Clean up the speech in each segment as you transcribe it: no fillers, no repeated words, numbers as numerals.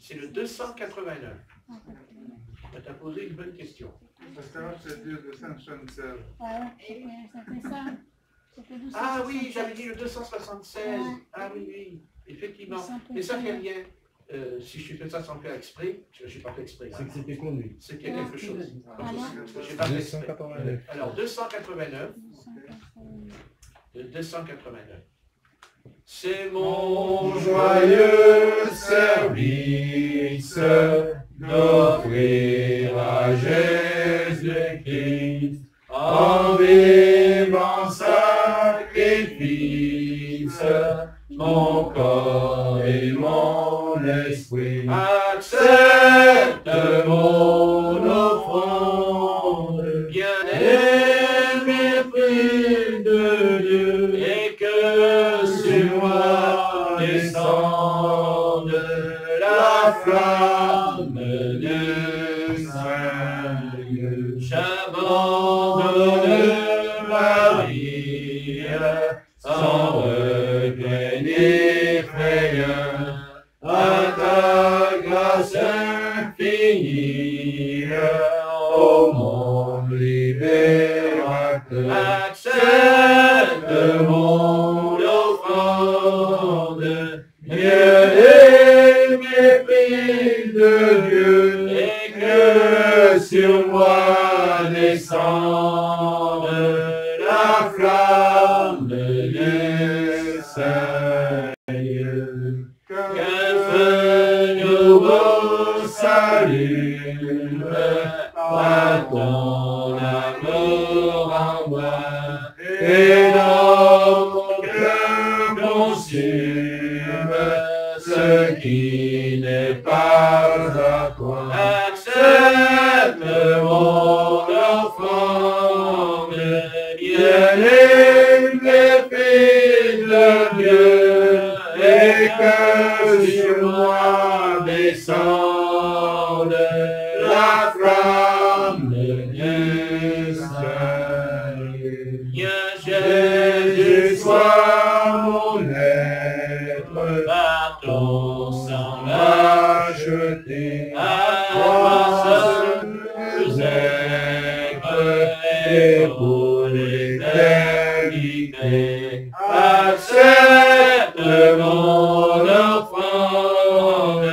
C'est le 289. Tu as posé une bonne question. Parce que là, c'est le 276. C'était ça. Ah oui, j'avais dit le 276. Ah oui, oui, effectivement. Mais ça fait rien. Si je fais ça sans faire exprès, je n'ai pas fait exprès. C'est que c'était conduit. C'est qu'il y a quelque chose. J'ai pas fait exprès. 289. Alors, 289. Le 289. C'est mon joyeux service d'offrir à Jésus-Christ en vivant sacrifice mon corps et mon esprit. Accepte mon offrande, bien-aimé Fils de Dieu, et que sur moi descende la flamme du Saint-Dieu. J'abandonne ma vie sans regret ni frayeur à ta grâce infinie, ô mon libérateur. Accepte mon offrande, bien-aimé Fils de Dieu, et que sur moi descende la flamme du Seigneur. Qu'un feu nouveau s'allume par ton amour en moi, et dans mon cœur consume ce qui n'est pas à toi. Accepte mon offrande, bien-aimé Fils de Dieu, et que sur moi descende la flamme du Seigneur. Jésus, sois mon être, par ton sang racheté, à toi seul être, et pour l'éternité. Accepte mon offrande,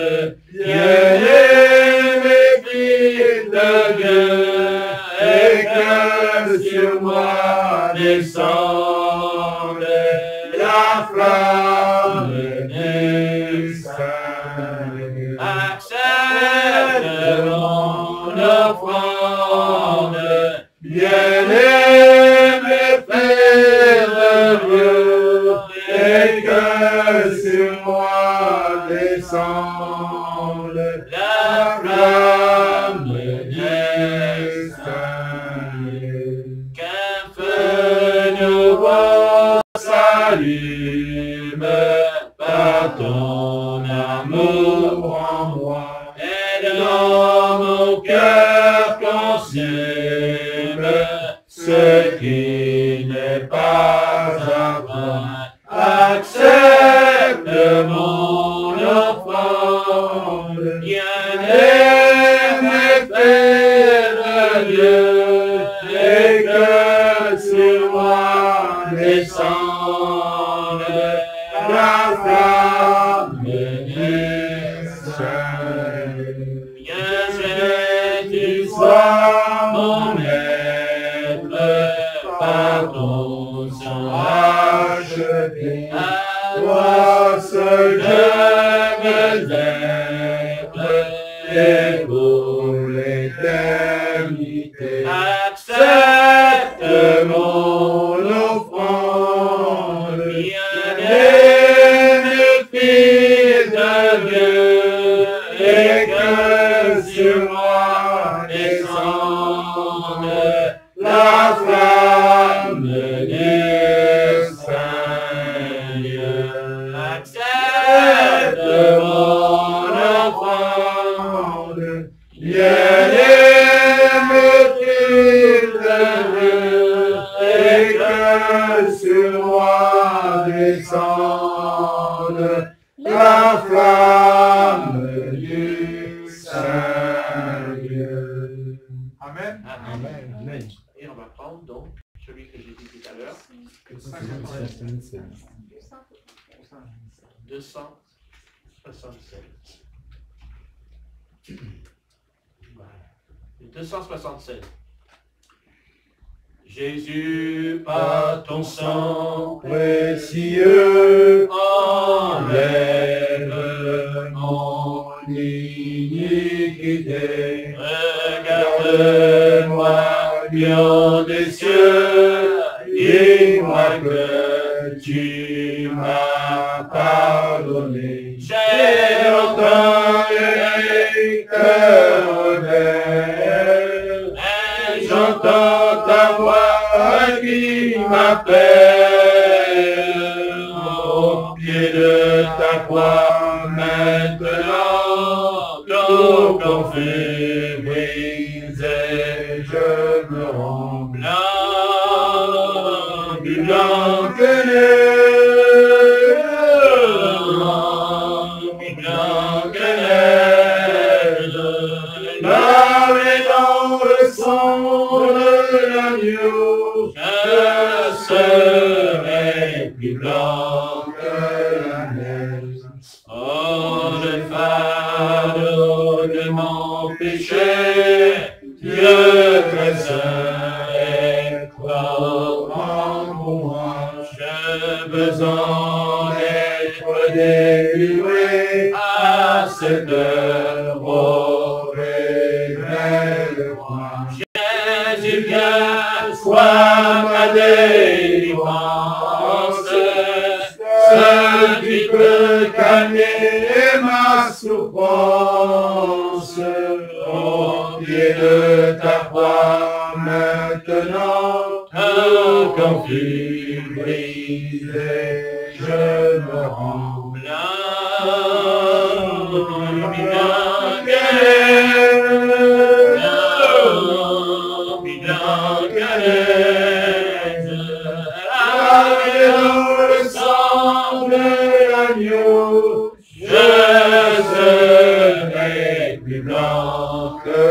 bien-aimé Fils de Dieu, et que sur moi descende la flamme du Seigneur. Accepte mon offrande, bien-aimé Fils de Dieu, et que sur moi descende la flamme du Seigneur. Qu'un feu nouveau s'allume par ton amour en moi, et dans mon cœur consume ce qui n'est pas à toi. Accepte mon offrande, bien-aimé Fils de Dieu, et que sur moi descende la flamme du Seigneur. Bien Jésus, sois mon maître, par ton sang racheté, à toi seul je veux être, et pour l'éternité. Accepte mon offrande, bien-aimé Fils de Dieu, et que sur moi descende la flamme du Seigneur. Accepte mon offrande, bien-aimé Fils de Dieu, et que sur moi descende la flamme du Amen. Et on va prendre donc celui que j'ai dit tout à l'heure, 276. Voilà. 276. Jésus, par ton sang Précieux, enlève mon iniquité. Regarde-moi, Dieu des cieux, dis-moi que tu m'as pardonné. J'ai entendu cœur ouvert, et j'entends ta voix qui m'appelle. Au pied de ta croix maintenant, tout conflit brisé, je me rends blanc, blanc que neige, lavé dans le sang de l'agneau, je serai plus blanc que la neige. Oh, le fardeau de mon péché, Dieu très saint est trop grand pour moi. J'ai besoin d'être délivré à cette heure, oh, révèle-moi. Jésus, viens, sois ma délivrance, seul qui peut calmer ma souffrance. Au pied de ta croix maintenant, tout conflit brisé, je me rends blanc, blanc que neige, lavé dans le sang de l'agneau, je serai plus blanc que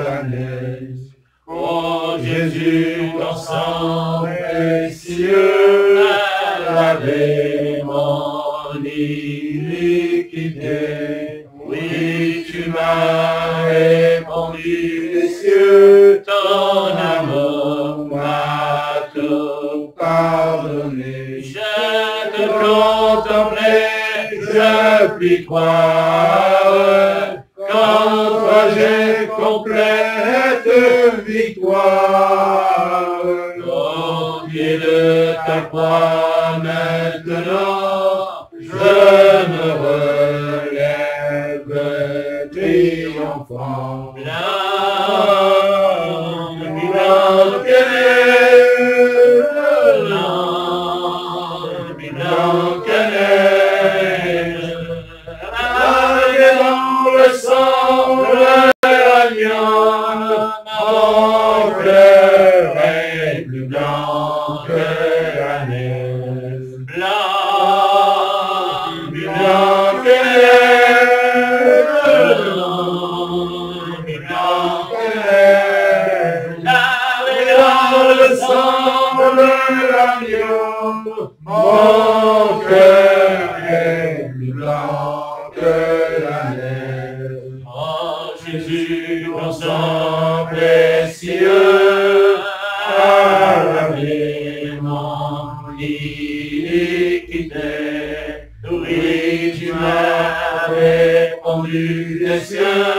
la neige. Oh Jésus, ton sang précieux a lavé mon iniquité. Oui, tu m'as répondu des cieux, ton amour m'a tout pardonné. Je te contemplais, je puis croire, qu'en toi j'ai complète victoire. Au pied de ta croix maintenant, je me relève triomphant. Blanc, blanc que neige, blanc que neige, lavé dans le sang de l'agneau, mon cœur est plus blanc que la neige. Blanc, blanc que neige, blanc que neige, lavé dans le sang de l'agneau, mon cœur est plus blanc que la neige. Oh Jésus, ton sang précieux a lavé mon iniquité. Oui, tu m'as répondu des cieux,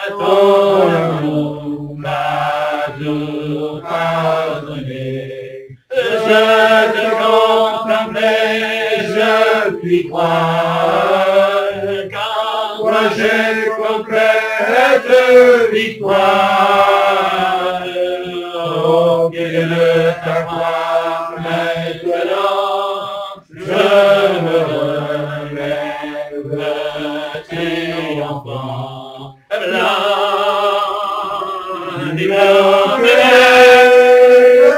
ton amour m'a tout pardonné. Je te contemplais, je puis croire, car moi j'ai complète victoire. Au pied de ta croix maintenant, je me relève triomphant. Blanc, blanc que neige,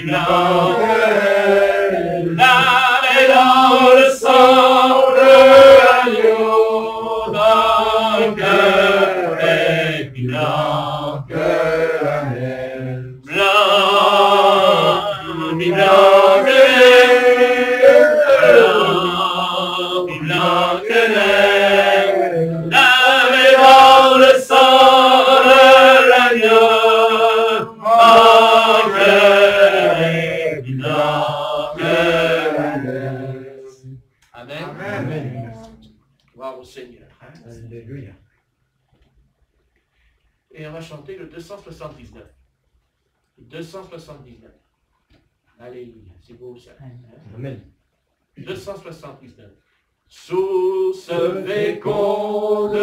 blanc que neige, lavé dans le sang de l'agneau, mon cœur est plus blanc que blanc que neige, lavé dans le sang de l'agneau, mon cœur est blanc que neige. Amen. Amen. Gloire au Seigneur. Alléluia. Et on va chanter le 279. 279. Alléluia, c'est beau ça. Amen. 279. Source féconde,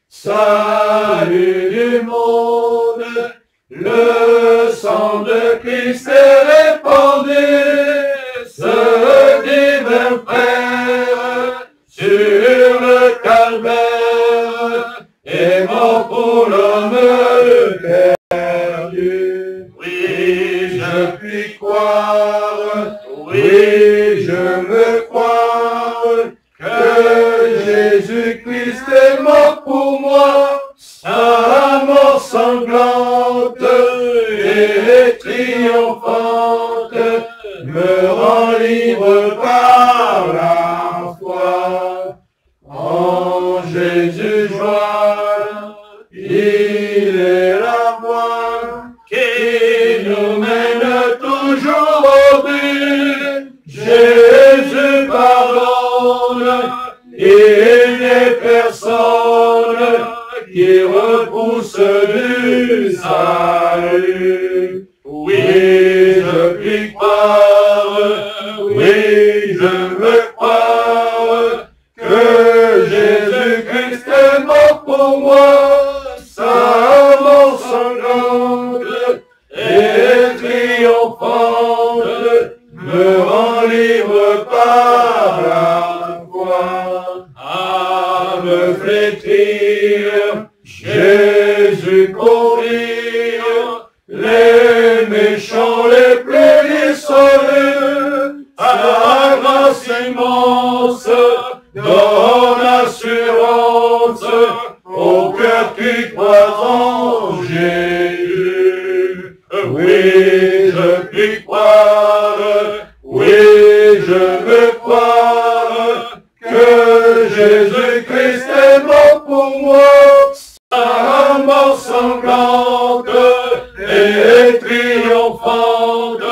Salut du monde, le sang de Christ est répandu, ce divin frère sur le calvaire est mort pour l'homme perdu. Oui, je puis croire, oui, je veux croire que Jésus-Christ est mort pour moi, sa mort sanglante et triomphante me rend libre par la foi. En Jésus joie, il est la voie qui nous mène toujours au but. Jésus pardonne, il n'est personne qui repousse du salut. Oui, je puis croire, oui, je veux croire que Jésus-Christ est mort pour moi, sa mort sanglante et triomphante me rend libre par la foi. À me flétrir, Jésus courir, les méchants les plus dissolus, sa grâce immense donne assurance au cœur qui croit en Jésus. Oui, je puis croire, oui, je veux croire que Jésus-Christ est mort pour moi, sa mort sanglante et triomphante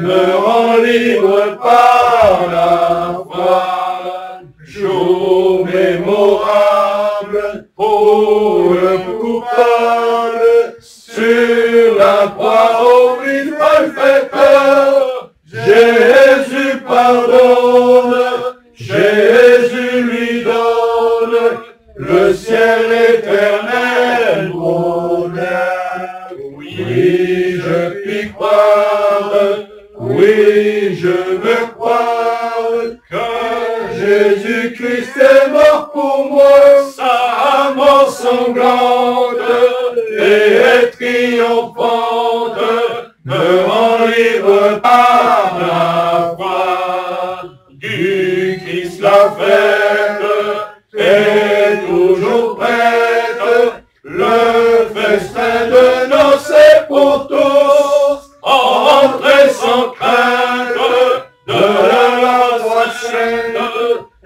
me rend libre par la foi. Jour mémorable pour le coupable, sur la croix au prix malfaiteur, Jésus pardonne, Jésus lui donne le ciel éternel bonheur. Oui, je puis croire, oui, je veux croire que Jésus-Christ est mort pour moi, sa mort sanglante et triomphante me rend libre par la foi. Du Christ la fête est toujours prête, le festin de noces est pour tous, entrez sans crainte de la voix sainte,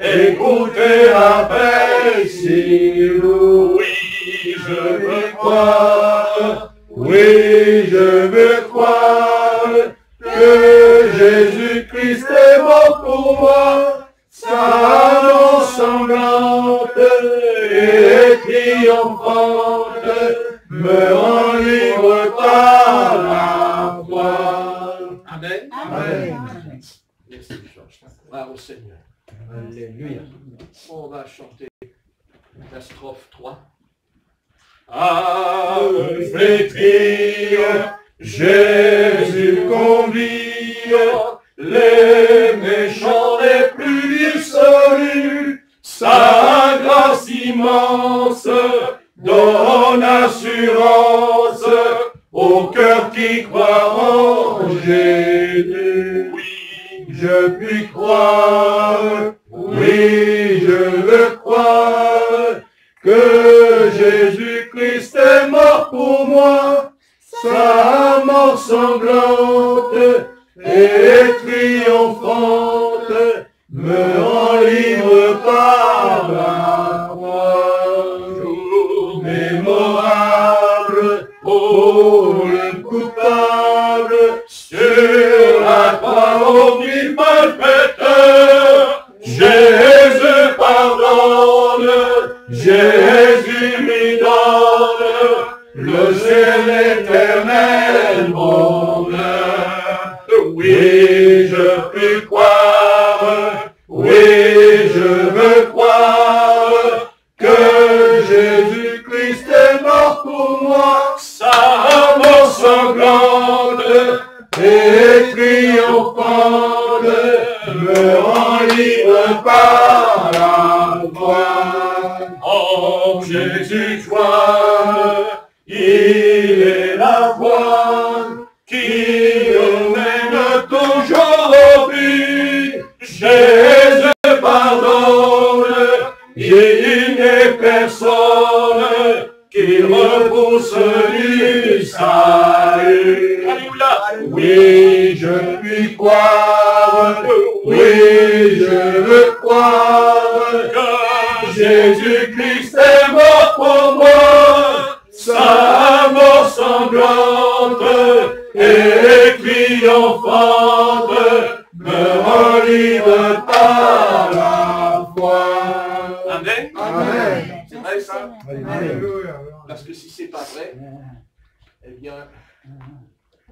écoutez la paix si lourde. Oui, je veux croire, oui, je veux croire que Jésus-Christ est mort pour moi, sa mort sanglante et triomphante me rend libre par la foi. Amen. Amen. Merci, Georges. Gloire au Seigneur. Alléluia. On va chanter la strophe 3. À me flétrir, Jésus convie les méchants les plus dissolus, sa grâce immense donne assurance au cœur qui croit en Jésus. Oui, je puis croire, oui, je veux croire que Jésus-Christ est mort pour moi, sa mort sanglante et triomphante me rend libre par Jésus lui donne le ciel éternel bonheur. Oui, je puis croire, oui, je veux croire que Jésus-Christ est mort pour moi. Sa mort sanglante et triomphante me rend libre par la foi. En Jésus croire, il est la voie qui me mène toujours au but. Jésus pardonne, il n'est personne qui repousse du salut. Oui, je puis croire, oui, je veux croire que Jésus-Christ est mort pour moi. Sa mort sanglante et triomphante me rend libre par la foi. Amen. Amen. C'est vrai ça? Alléluia. Parce que si c'est pas vrai, eh bien,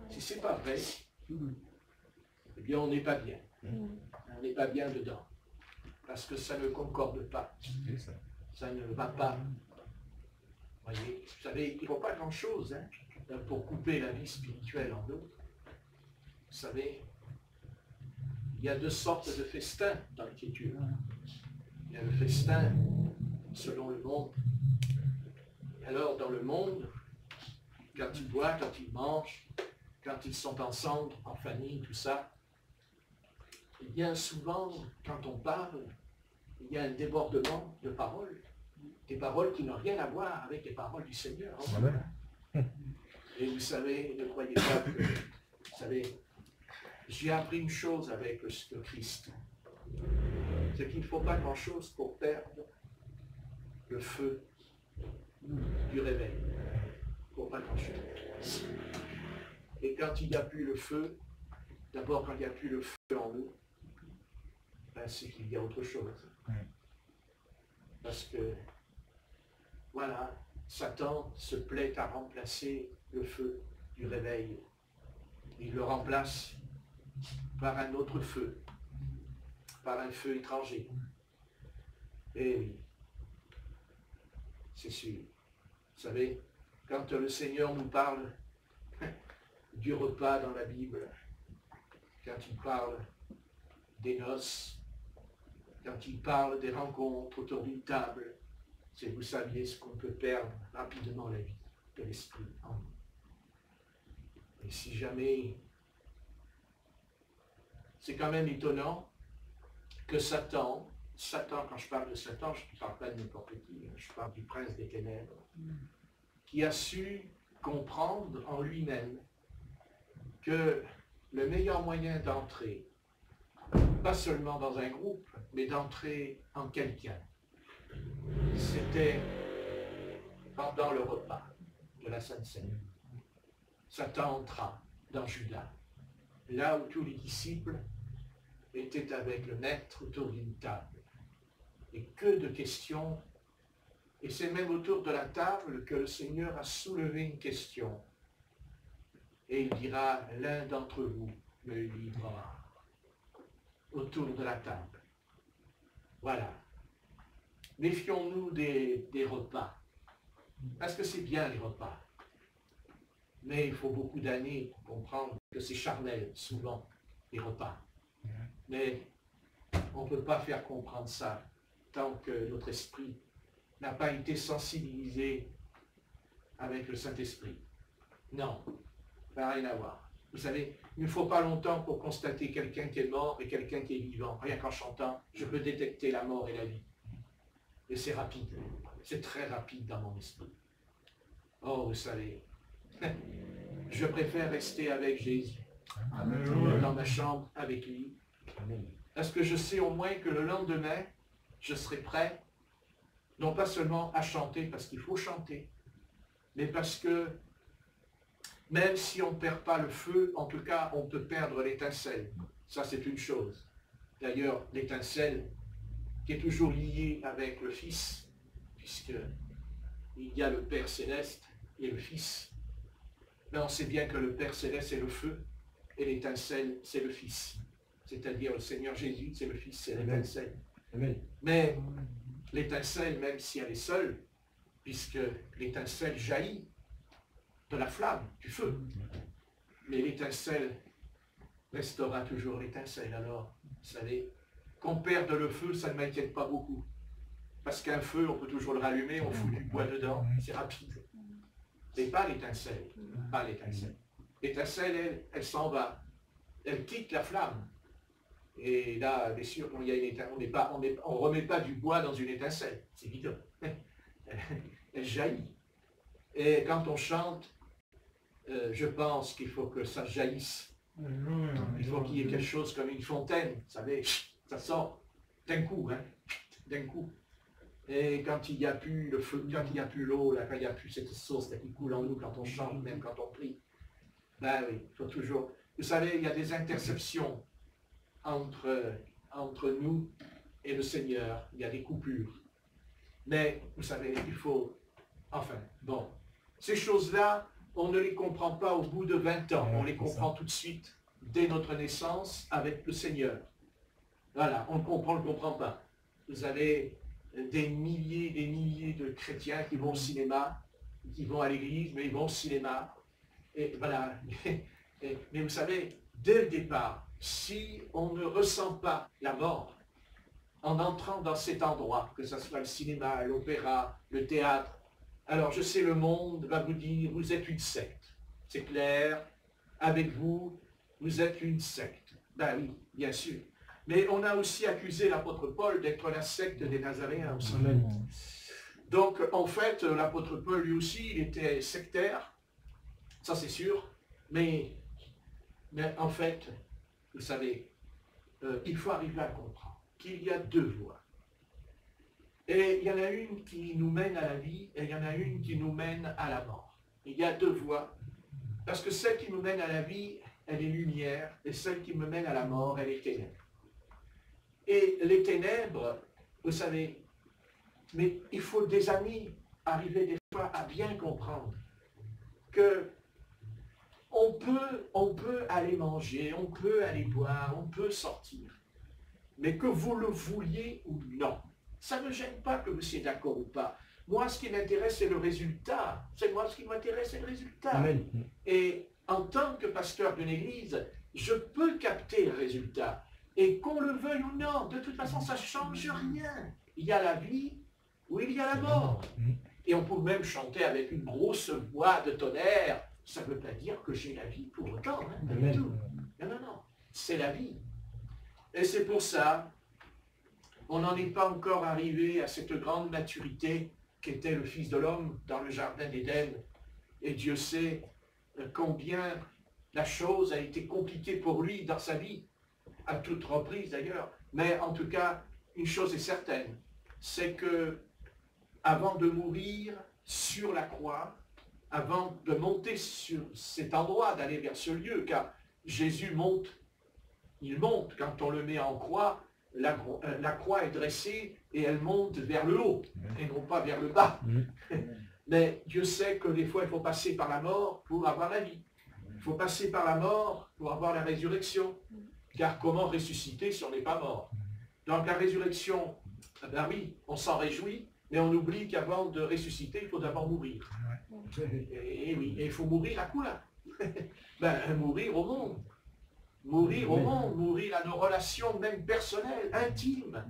si c'est pas vrai, eh bien on n'est pas bien. On n'est pas bien dedans. Parce que ça ne concorde pas. Ça ne va pas. Voyez, vous savez, il ne faut pas grand-chose pour couper la vie spirituelle en deux. Vous savez, il y a deux sortes de festins dans l'Écriture. Il y a le festin selon le monde. Et alors, dans le monde, quand ils boivent, quand ils mangent, quand ils sont ensemble, en famille, tout ça, eh bien souvent, quand on parle, il y a un débordement de paroles. Des paroles qui n'ont rien à voir avec les paroles du Seigneur. Et vous savez, ne croyez pas que... Vous savez, j'ai appris une chose avec le Christ. C'est qu'il ne faut pas grand-chose pour perdre le feu du réveil. Il ne faut pas grand-chose. Et quand il n'y a plus le feu, d'abord quand il n'y a plus le feu en nous, ben, c'est qu'il y a autre chose. Parce que, voilà, Satan se plaît à remplacer le feu du réveil. Il le remplace par un autre feu, par un feu étranger. Et oui, c'est sûr. Vous savez, quand le Seigneur nous parle du repas dans la Bible, quand il parle des noces, quand il parle des rencontres autour d'une table, c'est, vous saviez, ce qu'on peut perdre rapidement la vie de l'esprit en nous. Et si jamais, c'est quand même étonnant que Satan, quand je parle de Satan, je ne parle pas de n'importe qui, je parle du prince des ténèbres, qui a su comprendre en lui-même que le meilleur moyen d'entrer, pas seulement dans un groupe, mais d'entrer en quelqu'un, c'était pendant le repas de la Sainte Seine. Satan entra dans Judas, là où tous les disciples étaient avec le maître autour d'une table. Et que de questions. Et c'est même autour de la table que le Seigneur a soulevé une question. Et il dira, l'un d'entre vous me livrera. Autour de la table. Voilà. Méfions-nous des repas. Parce que c'est bien les repas. Mais il faut beaucoup d'années pour comprendre que c'est charnel, souvent, les repas. Mais on ne peut pas faire comprendre ça tant que notre esprit n'a pas été sensibilisé avec le Saint-Esprit. Non, ça n'a rien à voir. Vous savez, il ne faut pas longtemps pour constater quelqu'un qui est mort et quelqu'un qui est vivant. Rien qu'en chantant, je peux détecter la mort et la vie. Et c'est rapide, c'est très rapide dans mon esprit. Oh, vous savez, je préfère rester avec Jésus, dans ma chambre avec lui, parce que je sais au moins que le lendemain, je serai prêt, non pas seulement à chanter, parce qu'il faut chanter, mais parce que même si on ne perd pas le feu, en tout cas, on peut perdre l'étincelle. Ça, c'est une chose. D'ailleurs, l'étincelle qui est toujours liée avec le Fils, puisqu'il y a le Père Céleste et le Fils. Mais on sait bien que le Père Céleste, c'est le feu, et l'étincelle, c'est le Fils. C'est-à-dire le Seigneur Jésus, c'est le Fils, c'est l'étincelle. Mais l'étincelle, même si elle est seule, puisque l'étincelle jaillit de la flamme, du feu, mais l'étincelle restera toujours l'étincelle. Alors, vous savez, qu'on perde le feu, ça ne m'inquiète pas beaucoup. Parce qu'un feu, on peut toujours le rallumer, on fout du bois dedans, c'est rapide. Mais pas l'étincelle, pas l'étincelle. L'étincelle, elle s'en va, elle quitte la flamme. Et là, bien sûr, il y a une étincelle, on ne remet pas du bois dans une étincelle, c'est évident. Elle jaillit. Et quand on chante, je pense qu'il faut que ça jaillisse. Il faut qu'il y ait quelque chose comme une fontaine, vous savez, ça sort d'un coup, hein, d'un coup. Et quand il n'y a plus le feu, quand il n'y a plus l'eau, quand il n'y a plus cette source qui coule en nous quand on chante, même quand on prie, ben oui, il faut toujours... Vous savez, il y a des interceptions entre nous et le Seigneur, il y a des coupures. Mais, vous savez, il faut... Enfin, bon, ces choses-là, on ne les comprend pas au bout de 20 ans, on les comprend tout de suite, dès notre naissance, avec le Seigneur. Voilà, on ne comprend pas. Vous avez des milliers de chrétiens qui vont au cinéma, qui vont à l'église, mais ils vont au cinéma. Et voilà. Mais vous savez, dès le départ, si on ne ressent pas la mort, en entrant dans cet endroit, que ce soit le cinéma, l'opéra, le théâtre, alors je sais, le monde va vous dire, vous êtes une secte. C'est clair, avec vous, vous êtes une secte. Ben oui, bien sûr. Mais on a aussi accusé l'apôtre Paul d'être la secte des Nazaréens aussi. Donc, en fait, l'apôtre Paul, lui aussi, il était sectaire, ça c'est sûr, mais en fait, vous savez, il faut arriver à comprendre qu'il y a deux voies. Et il y en a une qui nous mène à la vie, et il y en a une qui nous mène à la mort. Il y a deux voies, parce que celle qui nous mène à la vie, elle est lumière, et celle qui me mène à la mort, elle est ténèbres. Et les ténèbres, vous savez, mais il faut des amis arriver des fois à bien comprendre que on peut aller manger, on peut aller boire, on peut sortir, mais que vous le vouliez ou non, ça ne me gêne pas que vous soyez d'accord ou pas. Moi, ce qui m'intéresse, c'est le résultat. C'est moi, ce qui m'intéresse, c'est le résultat. Amen. Et en tant que pasteur d'une église, je peux capter le résultat. Et qu'on le veuille ou non, de toute façon, ça ne change rien. Il y a la vie ou il y a la mort. Et on peut même chanter avec une grosse voix de tonnerre. Ça ne veut pas dire que j'ai la vie pour autant. Hein, pas du tout. Non, non, non. C'est la vie. Et c'est pour ça, on n'en est pas encore arrivé à cette grande maturité qu'était le Fils de l'homme dans le Jardin d'Éden. Et Dieu sait combien la chose a été compliquée pour lui dans sa vie, à toute reprise d'ailleurs. Mais en tout cas, une chose est certaine, c'est que avant de mourir sur la croix, avant de monter sur cet endroit, d'aller vers ce lieu, car Jésus monte, il monte, quand on le met en croix, la croix est dressée et elle monte vers le haut, et non pas vers le bas. Mais Dieu sait que des fois, il faut passer par la mort pour avoir la vie. Il faut passer par la mort pour avoir la résurrection. Car comment ressusciter si on n'est pas mort? Donc la résurrection, ben oui, on s'en réjouit, mais on oublie qu'avant de ressusciter, il faut d'abord mourir. Et oui, et il faut mourir à quoi? Ben, mourir au monde. Mourir au monde, mourir à nos relations même personnelles, intimes.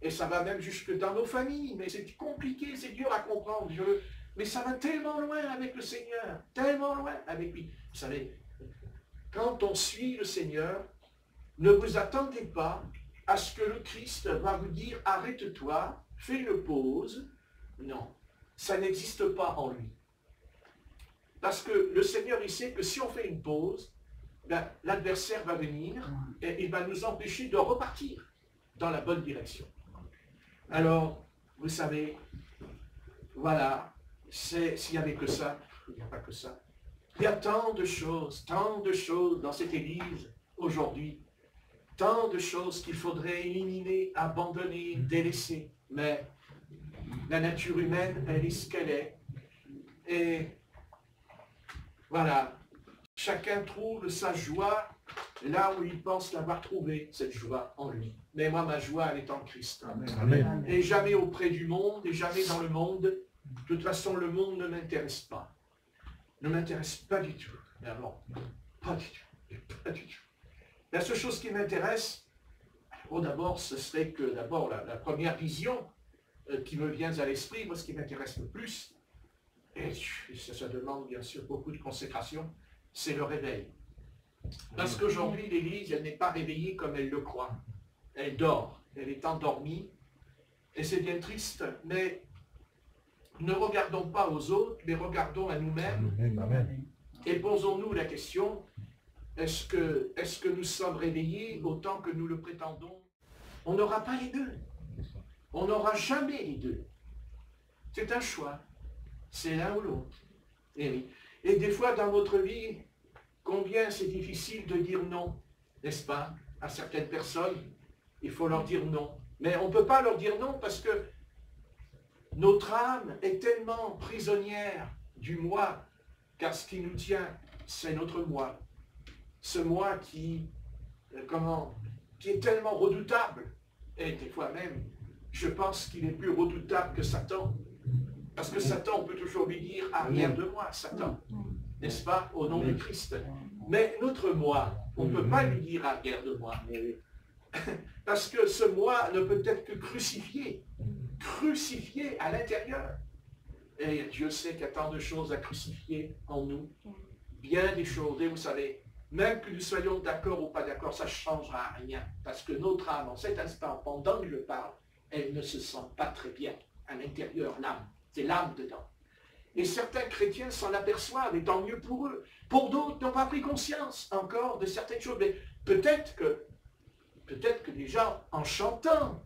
Et ça va même jusque dans nos familles. Mais c'est compliqué, c'est dur à comprendre. Mais ça va tellement loin avec le Seigneur, tellement loin avec lui. Vous savez, quand on suit le Seigneur, ne vous attendez pas à ce que le Christ va vous dire « Arrête-toi, fais une pause ». Non, ça n'existe pas en lui. Parce que le Seigneur, il sait que si on fait une pause, ben, l'adversaire va venir et il va nous empêcher de repartir dans la bonne direction. Alors, vous savez, voilà, s'il n'y avait que ça, il n'y a pas que ça. Il y a tant de choses dans cette Église aujourd'hui, tant de choses qu'il faudrait éliminer, abandonner, délaisser. Mais La nature humaine, elle est ce qu'elle est. Et voilà, chacun trouve sa joie là où il pense l'avoir trouvée, cette joie en lui. Mais moi, ma joie, elle est en Christ. Amen. Et jamais auprès du monde, et jamais dans le monde. De toute façon, le monde ne m'intéresse pas. Ne m'intéresse pas du tout. Mais non, pas du tout. Pas du tout. La seule chose qui m'intéresse, d'abord, ce serait que d'abord la première vision qui me vient à l'esprit, moi ce qui m'intéresse le plus, et ça demande bien sûr beaucoup de consécration, c'est le réveil. Parce qu'aujourd'hui, l'Église, elle n'est pas réveillée comme elle le croit. Elle dort, elle est endormie, et c'est bien triste, mais ne regardons pas aux autres, mais regardons à nous-mêmes, et posons-nous la question, est-ce que nous sommes réveillés autant que nous le prétendons? On n'aura pas les deux. On n'aura jamais les deux. C'est un choix. C'est l'un ou l'autre. Et oui. Et des fois dans notre vie, combien c'est difficile de dire non, n'est-ce pas? À certaines personnes, il faut leur dire non. Mais on ne peut pas leur dire non parce que notre âme est tellement prisonnière du moi, car ce qui nous tient, c'est notre moi. Ce moi qui est tellement redoutable. Et des fois même, je pense qu'il est plus redoutable que Satan. Parce que Satan, on peut toujours lui dire « arrière de moi, Satan », n'est-ce pas, au nom de Christ. Mais notre moi, on ne peut pas lui dire « arrière de moi ». Parce que ce moi ne peut être que crucifié à l'intérieur. Et Dieu sait qu'il y a tant de choses à crucifier en nous, bien des choses. Et vous savez, même que nous soyons d'accord ou pas d'accord, ça ne changera rien. Parce que notre âme, en cet instant, pendant que je parle, elle ne se sent pas très bien à l'intérieur, l'âme. C'est l'âme dedans. Et certains chrétiens s'en aperçoivent, et tant mieux pour eux. Pour d'autres, n'ont pas pris conscience encore de certaines choses. Mais peut-être que déjà, en chantant,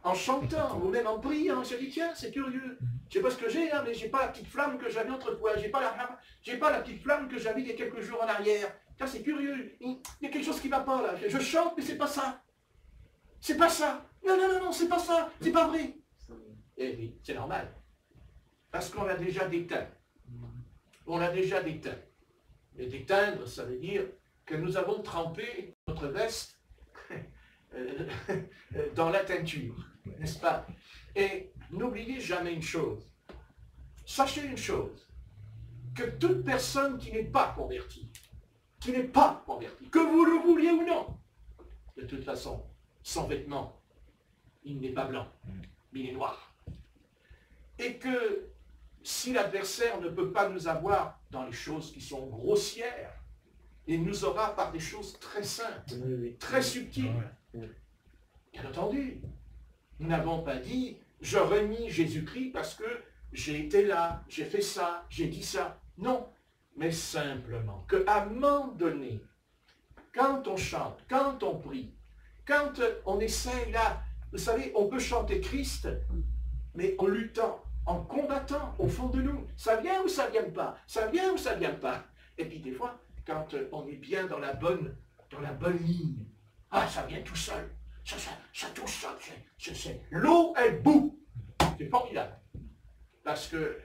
ou même en priant, je dis, tiens, c'est curieux. Je ne sais pas ce que j'ai, hein, mais je n'ai pas la petite flamme que j'avais autrefois. Je n'ai pas la petite flamme que j'avais il y a quelques jours en arrière. Tiens, c'est curieux. Il y a quelque chose qui ne va pas là. Je chante, mais c'est pas ça. C'est pas ça. Non, c'est pas ça. C'est pas vrai. Et oui, c'est normal. Parce qu'on l'a déjà déteint. On l'a déjà déteint. Et d'éteindre, ça veut dire que nous avons trempé notre veste dans la teinture, n'est-ce pas? Et n'oubliez jamais une chose. Sachez une chose, que toute personne qui n'est pas convertie, que vous le vouliez ou non, de toute façon, sans vêtements, il n'est pas blanc, mais il est noir. Et que si l'adversaire ne peut pas nous avoir dans les choses qui sont grossières, il nous aura par des choses très simples, très subtiles. Bien entendu, nous n'avons pas dit « je renie Jésus-Christ parce que j'ai été là, j'ai fait ça, j'ai dit ça ». Non, mais simplement qu'à un moment donné, quand on chante, quand on prie, quand on essaye là, vous savez, on peut chanter Christ, mais en luttant, en combattant au fond de nous. Ça vient ou ça ne vient pas? Ça vient ou ça ne vient pas? Et puis des fois, quand on est bien dans la bonne ligne, ah, ça vient tout seul. Ça tout seul. L'eau, elle bout. C'est formidable. Parce que,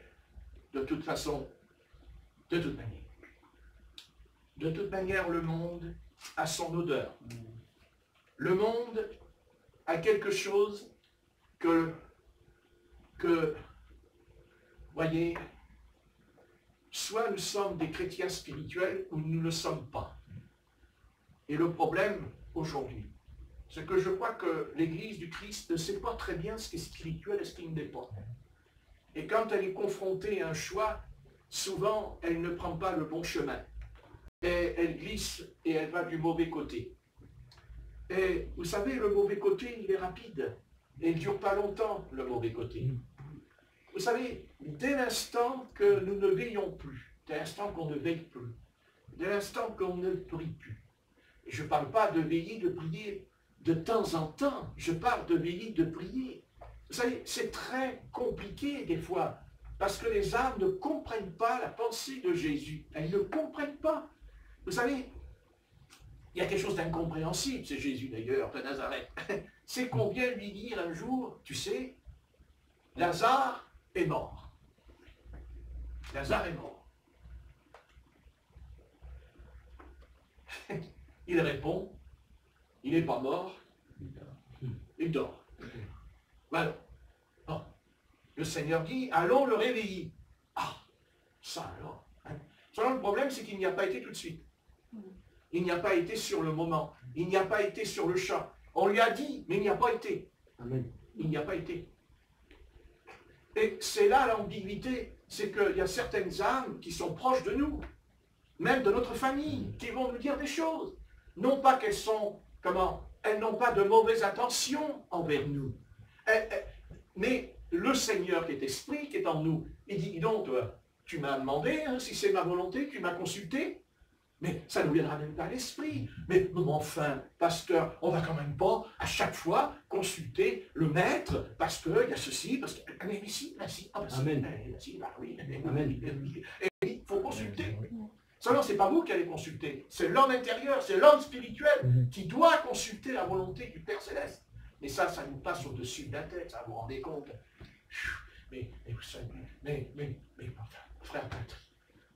de toute façon, de toute manière, le monde a son odeur. Le monde a quelque chose que voyez, soit nous sommes des chrétiens spirituels ou nous ne le sommes pas. Et le problème, aujourd'hui, c'est que je crois que l'Église du Christ ne sait pas très bien ce qui est spirituel et ce qui ne l'est pas. Et quand elle est confrontée à un choix, souvent, elle ne prend pas le bon chemin. Et elle glisse et elle va du mauvais côté. Et vous savez, le mauvais côté, il est rapide. Et il ne dure pas longtemps, le mauvais côté. Vous savez, dès l'instant que nous ne veillons plus, dès l'instant qu'on ne veille plus, dès l'instant qu'on ne prie plus, je ne parle pas de veiller, de prier de temps en temps, je parle de veiller, de prier. Vous savez, c'est très compliqué des fois, parce que les âmes ne comprennent pas la pensée de Jésus. Elles ne comprennent pas. Vous savez, il y a quelque chose d'incompréhensible, c'est Jésus d'ailleurs, de Nazareth. C'est qu'on vient lui dire un jour, tu sais, Lazare est mort. Lazare est mort. Il répond, il n'est pas mort, il dort. Voilà. Bon. Le Seigneur dit, allons le réveiller. Ah, ça alors. Hein. Seulement le problème, c'est qu'il n'y a pas été tout de suite. Il n'y a pas été sur le moment. Il n'y a pas été sur le champ. On lui a dit, mais il n'y a pas été. Amen. Il n'y a pas été. Et c'est là l'ambiguïté, c'est qu'il y a certaines âmes qui sont proches de nous, même de notre famille, qui vont nous dire des choses. Non pas qu'elles sont, elles n'ont pas de mauvaises intentions envers nous. Mais le Seigneur qui est esprit, qui est en nous, il dit, donc, tu m'as demandé, hein, si c'est ma volonté, tu m'as consulté, mais ça ne nous viendra même pas à l'esprit. Mais enfin, pasteur, on ne va quand même pas à chaque fois consulter le maître parce qu'il y a ceci, parce que... Mais si, Amen. Et il faut consulter. Seulement, ce n'est pas vous qui allez consulter, c'est l'homme intérieur, c'est l'homme spirituel qui doit consulter la volonté du Père Céleste. Mais ça nous passe au-dessus de la tête, ça vous vous rendez compte. Mais vous savez, enfin, frère prêtre,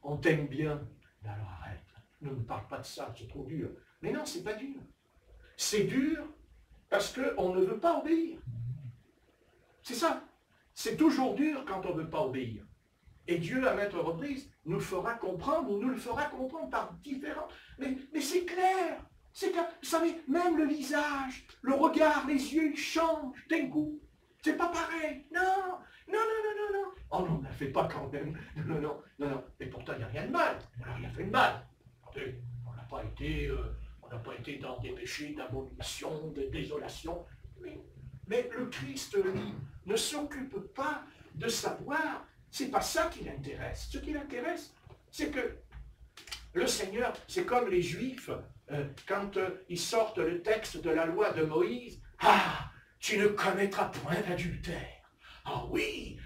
on t'aime bien, mais alors arrête. Ne me parle pas de ça, c'est trop dur. Mais non, c'est pas dur. C'est dur parce qu'on ne veut pas obéir. C'est ça. C'est toujours dur quand on ne veut pas obéir. Et Dieu, à maintes reprises, nous fera comprendre, ou nous le fera comprendre par différents... Mais c'est clair. C'est clair. Vous savez, même le visage, le regard, les yeux, ils changent d'un coup. C'est pas pareil. Non. Oh non, ne la fait pas quand même. Non. Et pourtant, il n'y a rien de mal. Alors, il a fait de mal. On n'a pas été dans des péchés d'abolition, de désolation. Mais le Christ, lui, ne s'occupe pas de savoir. C'est pas ça qui l'intéresse. Ce qui l'intéresse, c'est que le Seigneur, c'est comme les Juifs, quand ils sortent le texte de la loi de Moïse. Ah, tu ne commettras point d'adultère. Ah oui,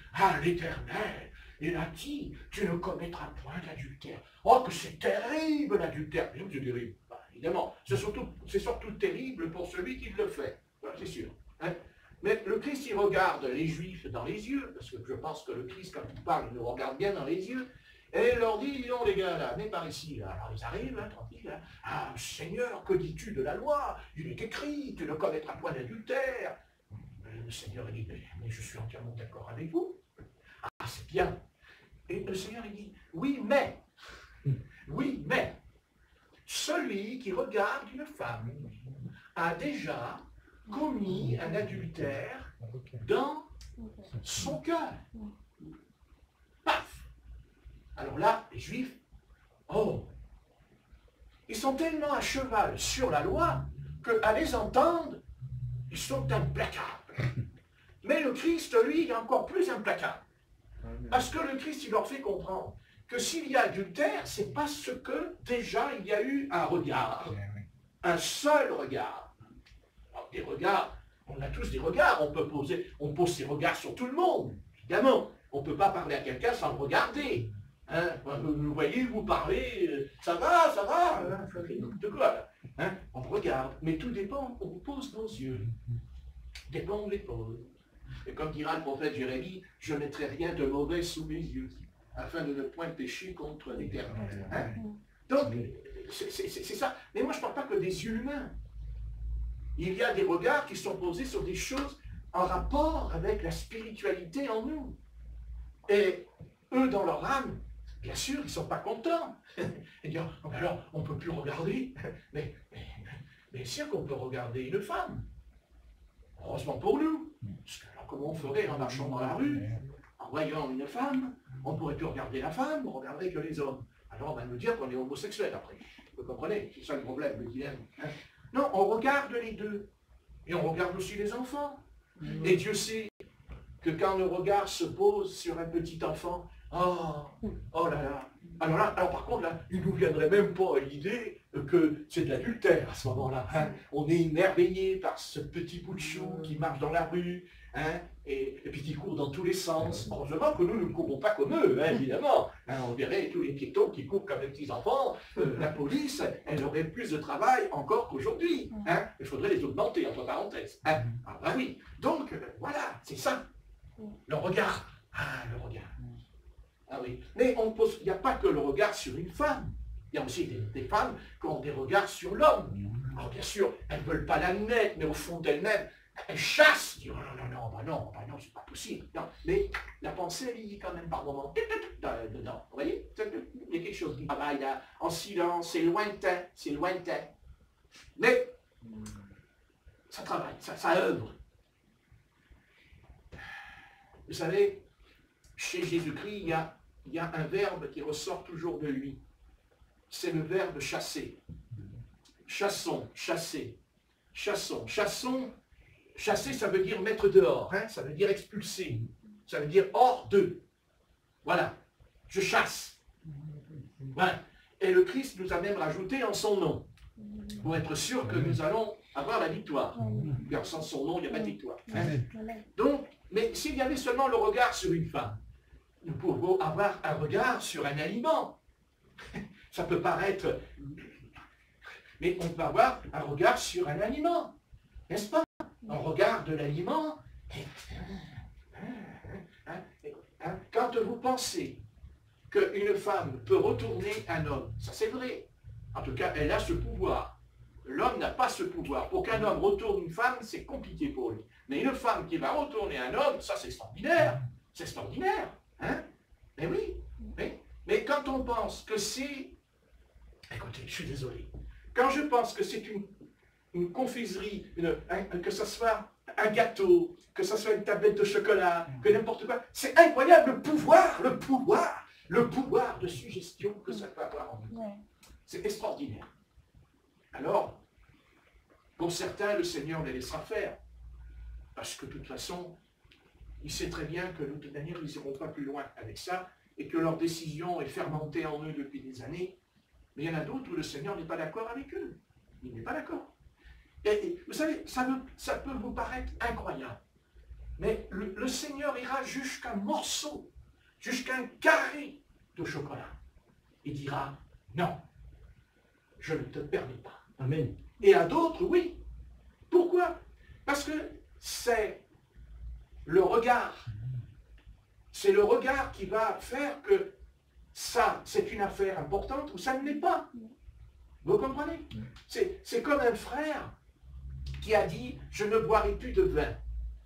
l'Éternel. Il a dit, tu ne commettras point d'adultère. Oh, que c'est terrible l'adultère. C'est terrible. Bah, évidemment, c'est surtout terrible pour celui qui le fait. C'est sûr. Hein? Mais le Christ, il regarde les Juifs dans les yeux, parce que je pense que le Christ, quand il parle, il nous regarde bien dans les yeux, et il leur dit, non les gars, là, venez par ici. Là. Alors ils arrivent, là, tranquille. Là. Ah, Seigneur, que dis-tu de la loi? Il est écrit, tu ne commettras point d'adultère. Le Seigneur, il dit, mais je suis entièrement d'accord avec vous. Ah, c'est bien. Et le Seigneur, il dit, oui, mais, celui qui regarde une femme a déjà commis un adultère dans son cœur. Paf! Alors là, les Juifs, ils sont tellement à cheval sur la loi qu'à les entendre, ils sont implacables. Mais le Christ, lui, il est encore plus implacable. Parce que le Christ, il leur fait comprendre que s'il y a adultère, c'est parce que déjà il y a eu un regard, un seul regard. Alors, des regards, on a tous des regards, on pose ses regards sur tout le monde, évidemment. On ne peut pas parler à quelqu'un sans le regarder. Hein? Vous voyez, vous parlez, ça va, de quoi là, hein? On regarde, mais tout dépend, on pose nos yeux. Dépend où on les pose. Et comme dira le prophète Jérémie, je ne mettrai rien de mauvais sous mes yeux, afin de ne point pécher contre l'Éternel. Hein? Donc, c'est ça. Mais moi, je ne parle pas que des yeux humains. Il y a des regards qui sont posés sur des choses en rapport avec la spiritualité en nous. Et eux, dans leur âme, bien sûr, ils ne sont pas contents. Ils disent, oh, alors, on ne peut plus regarder. Mais sûr qu'on peut regarder une femme. Heureusement pour nous. Parce que alors, comment on ferait en marchant dans la rue, en voyant une femme, on ne pourrait plus regarder la femme, on regarderait que les hommes. Alors on va nous dire qu'on est homosexuel après. Vous comprenez? C'est ça le problème, le dilemme. Hein? Non, on regarde les deux. Et on regarde aussi les enfants. Et Dieu sait que quand le regard se pose sur un petit enfant, oh là là. Alors par contre, là, il ne nous viendrait même pas à l'idée que c'est de l'adultère à ce moment-là. Hein. On est émerveillé par ce petit bout de chou qui marche dans la rue, hein, et puis qui court dans tous les sens. Heureusement que nous ne courons pas comme eux, hein, évidemment. Hein, on verrait tous les piétons qui courent comme des petits-enfants. La police, elle aurait plus de travail encore qu'aujourd'hui. Hein. Il faudrait les augmenter, entre parenthèses. Hein. Ah ben oui. Donc, voilà, c'est ça. Le regard. Ah, le regard. Ah oui. Mais il n'y a pas que le regard sur une femme. Il y a aussi des femmes qui ont des regards sur l'homme. Alors bien sûr, elles ne veulent pas l'admettre, mais au fond d'elles-mêmes, elles chassent. Disent, oh non, c'est pas possible. Non. Mais la pensée, elle y est quand même par moments dedans. Vous voyez? Il y a quelque chose qui travaille là, en silence, c'est lointain. Mais ça travaille, ça œuvre. Vous savez, chez Jésus-Christ, il y a un verbe qui ressort toujours de lui. C'est le verbe chasser. Chassons, chasser. Chassons. Chasser, ça veut dire mettre dehors. Hein? Ça veut dire expulser. Ça veut dire hors d'eux. Voilà. Je chasse. Voilà. Et le Christ nous a même rajouté en son nom. Pour être sûr que nous allons avoir la victoire. Car sans son nom, il n'y a pas de victoire. Hein? Donc, mais s'il y avait seulement le regard sur une femme, nous pouvons avoir un regard sur un aliment. Ça peut paraître... Mais on peut avoir un regard sur un aliment. N'est-ce pas? Un regard de l'aliment. Quand vous pensez qu'une femme peut retourner un homme, ça c'est vrai. En tout cas, elle a ce pouvoir. L'homme n'a pas ce pouvoir. Pour qu'un homme retourne une femme, c'est compliqué pour lui. Mais une femme qui va retourner un homme, ça c'est extraordinaire. C'est extraordinaire. Hein? Mais oui. Mais quand on pense que c'est... Écoutez, je suis désolé. Quand je pense que c'est une confiserie, que ce soit un gâteau, que ce soit une tablette de chocolat, que n'importe quoi, c'est incroyable le pouvoir de suggestion que ça peut avoir en nous. C'est extraordinaire. Alors, pour certains, le Seigneur les laissera faire. Parce que de toute façon, il sait très bien que de toute manière, ils n'iront pas plus loin avec ça, et que leur décision est fermentée en eux depuis des années. Mais il y en a d'autres où le Seigneur n'est pas d'accord avec eux. Il n'est pas d'accord. Et vous savez, ça peut vous paraître incroyable. Mais le Seigneur ira jusqu'à un morceau, jusqu'à un carré de chocolat. Il dira, non, je ne te permets pas. Amen. Et à d'autres, oui. Pourquoi? Parce que c'est le regard. C'est le regard qui va faire que ça, c'est une affaire importante ou ça ne l'est pas. Vous comprenez? C'est comme un frère qui a dit, je ne boirai plus de vin.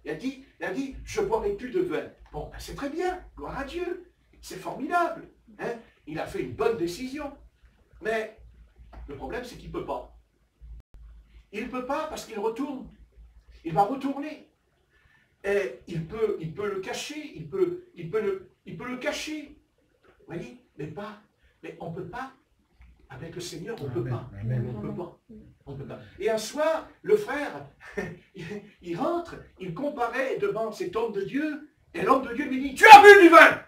Il a dit, je ne boirai plus de vin. Bon, ben c'est très bien, gloire à Dieu. C'est formidable. Hein? Il a fait une bonne décision. Mais le problème, c'est qu'il ne peut pas. Il ne peut pas parce qu'il retourne. Il va retourner. Et il peut le cacher, il peut le cacher. Vous voyez? Mais on ne peut pas. Avec le Seigneur, on ne peut pas. On peut pas. Et un soir, le frère, il rentre, il comparait devant cet homme de Dieu, et l'homme de Dieu lui dit, tu as bu du vin!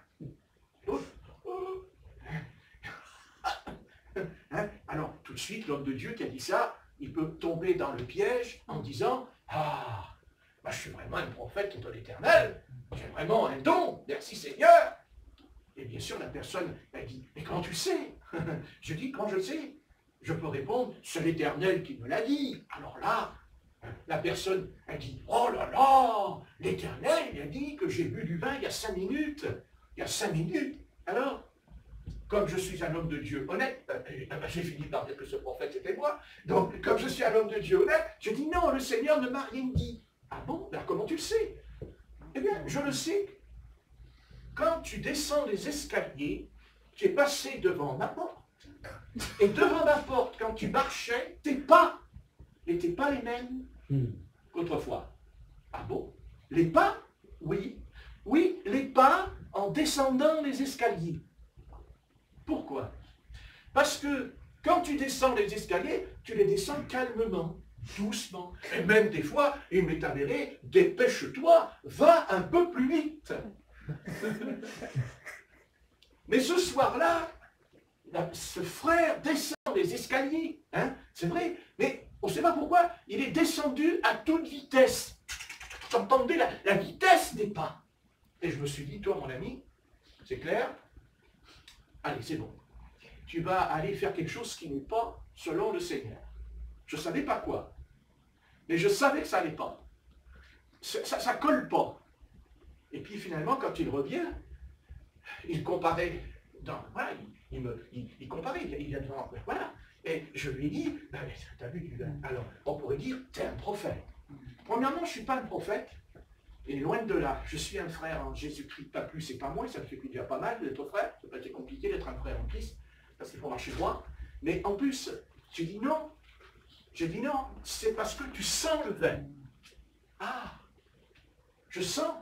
Hein? Alors, tout de suite, l'homme de Dieu qui a dit ça, il peut tomber dans le piège en disant, ah, moi, je suis vraiment un prophète de l'Éternel, j'ai vraiment un don, merci Seigneur. Et bien sûr, la personne a dit, mais comment tu sais? Je dis, quand je sais, je peux répondre, c'est l'Éternel qui me l'a dit. Alors là, la personne a dit, oh là là, l'Éternel, il a dit que j'ai bu du vin il y a 5 minutes. Il y a 5 minutes. Alors, comme je suis un homme de Dieu honnête, j'ai fini par dire que ce prophète c'était moi, donc comme je suis un homme de Dieu honnête, je dis non, le Seigneur ne m'a rien dit. Ah bon? Alors comment tu le sais? Eh bien, je le sais. Quand tu descends les escaliers, tu es passé devant ma porte. Et devant ma porte, quand tu marchais, tes pas n'étaient pas les mêmes qu'autrefois. Ah bon? Les pas? Oui. Oui, les pas en descendant les escaliers. Pourquoi? Parce que quand tu descends les escaliers, tu les descends calmement, doucement. Et même des fois, il m'est avéré, dépêche-toi, va un peu plus vite. Mais ce soir-là, ce frère descend les escaliers, hein, c'est vrai, mais on ne sait pas pourquoi, il est descendu à toute vitesse. J'entendais la vitesse des pas. Et je me suis dit, toi mon ami, c'est clair? Allez, c'est bon. Tu vas aller faire quelque chose qui n'est pas selon le Seigneur. Je ne savais pas quoi. Mais je savais que ça n'allait pas. Ça ne colle pas. Et puis finalement, quand il revient, il comparait, voilà, il comparait, il a devant, voilà. Et je lui ai dit, ben, t'as vu du vin. Alors, on pourrait dire, t'es un prophète. Premièrement, je ne suis pas un prophète, et loin de là, je suis un frère en Jésus-Christ, pas plus et pas moins, ça me fait déjà pas mal d'être frère, ça n'a pas été compliqué d'être un frère en Christ, parce qu'il faut marcher droit. Mais en plus, j'ai dit non, c'est parce que tu sens le vin. Ah, je sens.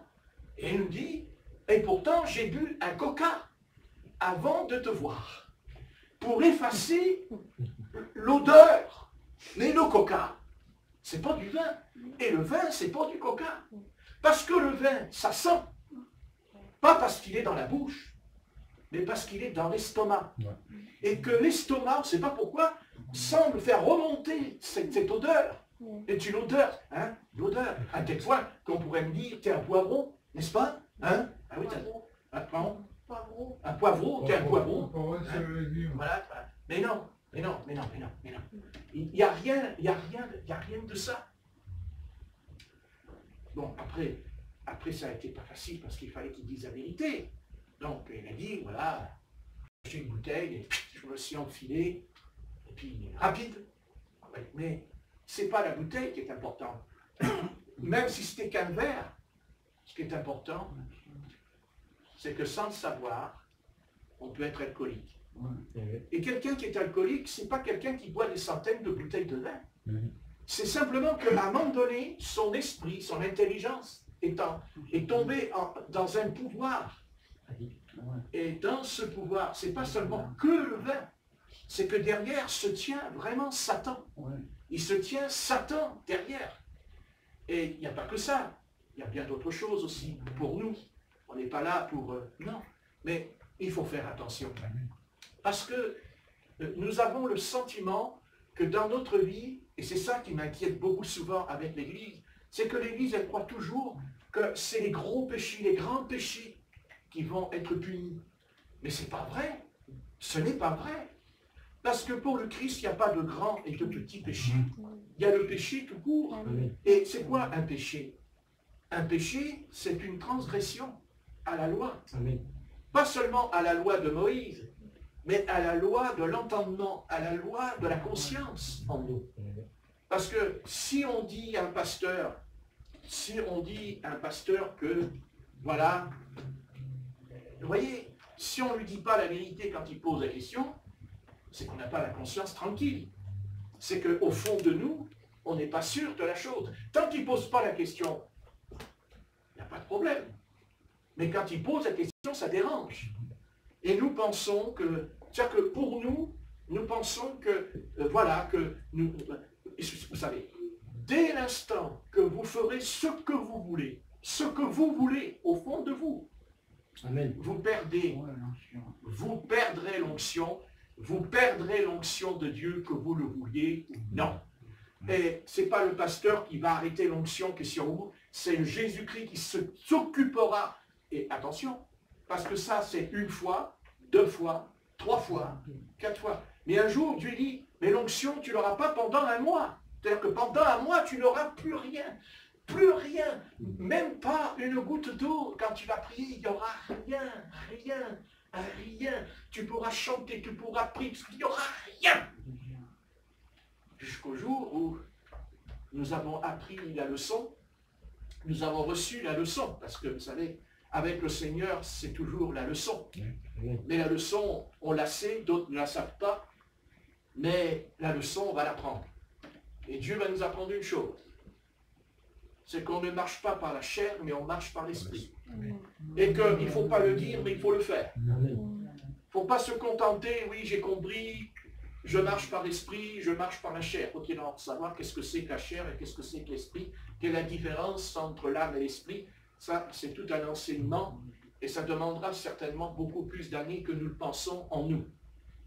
Et il nous dit, et pourtant j'ai bu un coca avant de te voir, pour effacer l'odeur. Mais le coca, c'est pas du vin. Et le vin, c'est pas du coca. Parce que le vin, ça sent. Pas parce qu'il est dans la bouche, mais parce qu'il est dans l'estomac. Et que l'estomac, on ne sait pas pourquoi, semble faire remonter cette odeur. C'est une odeur, hein, l'odeur, à tel point qu'on pourrait me dire, t'es un poivron, n'est-ce pas, hein? Ah oui, un poivron, t'es un poivron. Hein? Voilà, mais non. Il n'y a rien de ça. Bon, après ça a été pas facile parce qu'il fallait qu'il dise la vérité. Donc il a dit, voilà, j'ai une bouteille, et je me suis enfilé, et puis rapide. Mais c'est pas la bouteille qui est importante. Même si c'était qu'un verre, ce qui est important, c'est que sans le savoir, on peut être alcoolique. Et quelqu'un qui est alcoolique, c'est pas quelqu'un qui boit des centaines de bouteilles de vin. C'est simplement qu'à un moment donné, son esprit, son intelligence est tombé dans un pouvoir. Et dans ce pouvoir, c'est pas seulement que le vin, c'est que derrière se tient vraiment Satan. Il se tient Satan derrière. Et il n'y a pas que ça. Il y a bien d'autres choses aussi pour nous. On n'est pas là pour... non. Mais il faut faire attention. Parce que nous avons le sentiment que dans notre vie, et c'est ça qui m'inquiète beaucoup souvent avec l'Église, c'est que l'Église, elle croit toujours que c'est les gros péchés, les grands péchés qui vont être punis. Mais ce n'est pas vrai. Ce n'est pas vrai. Parce que pour le Christ, il n'y a pas de grands et de petits péchés. Il y a le péché tout court. Et c'est quoi un péché? Un péché, c'est une transgression à la loi. Pas seulement à la loi de Moïse, mais à la loi de l'entendement, à la loi de la conscience en nous. Parce que si on dit à un pasteur, que, voilà, vous voyez, si on ne lui dit pas la vérité quand il pose la question, c'est qu'on n'a pas la conscience tranquille. C'est qu'au fond de nous, on n'est pas sûr de la chose. Tant qu'il ne pose pas la question, il n'y a pas de problème. Mais quand il pose la question, ça dérange. Et nous pensons que, c'est-à-dire que pour nous, nous pensons que, vous savez, dès l'instant que vous ferez ce que vous voulez au fond de vous, Amen. Vous perdrez l'onction, vous perdrez l'onction de Dieu, que vous le vouliez ou non. Et ce n'est pas le pasteur qui va arrêter l'onction qui est sur vous, c'est Jésus-Christ qui s'occupera. Et attention, parce que ça c'est une fois, 2 fois, 3 fois, 4 fois. Mais un jour, Dieu dit, mais l'onction, tu ne l'auras pas pendant 1 mois. C'est-à-dire que pendant 1 mois, tu n'auras plus rien. Plus rien. Même pas une goutte d'eau. Quand tu vas prier, il n'y aura rien. Tu pourras chanter, tu pourras prier, parce qu'il n'y aura rien. Jusqu'au jour où nous avons appris la leçon, nous avons reçu la leçon, parce que vous savez, avec le Seigneur, c'est toujours la leçon. Mais la leçon, on la sait, d'autres ne la savent pas, mais la leçon, on va l'apprendre. Et Dieu va nous apprendre une chose, c'est qu'on ne marche pas par la chair, mais on marche par l'esprit. Et qu'il ne faut pas le dire, mais il faut le faire. Il ne faut pas se contenter, oui, j'ai compris, je marche par l'esprit, je marche par la chair. Faut-il alors savoir qu'est-ce que c'est que la chair et qu'est-ce que c'est que l'esprit, quelle est la différence entre l'âme et l'esprit. Ça, c'est tout un enseignement, et ça demandera certainement beaucoup plus d'années que nous le pensons en nous.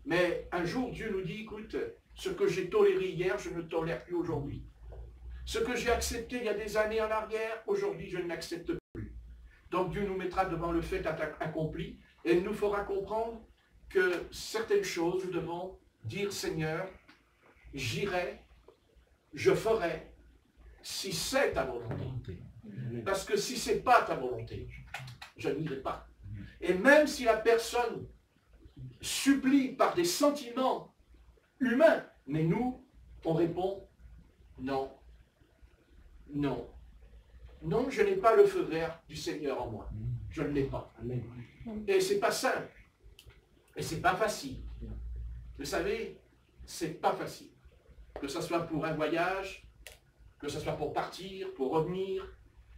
Mais un jour, Dieu nous dit, écoute, ce que j'ai toléré hier, je ne tolère plus aujourd'hui. Ce que j'ai accepté il y a des années en arrière, aujourd'hui, je ne l'accepte plus. Donc Dieu nous mettra devant le fait accompli, et il nous fera comprendre que certaines choses, nous devons dire, Seigneur, j'irai, je ferai, si c'est ta volonté. Parce que si ce n'est pas ta volonté, je n'irai pas. Et même si la personne supplie par des sentiments humains, mais nous, on répond non, non, non, je n'ai pas le feu vert du Seigneur en moi. Je ne l'ai pas. Amen. Et c'est pas simple. Et c'est pas facile. Vous savez, c'est pas facile. Que ce soit pour un voyage, que ce soit pour partir, pour revenir,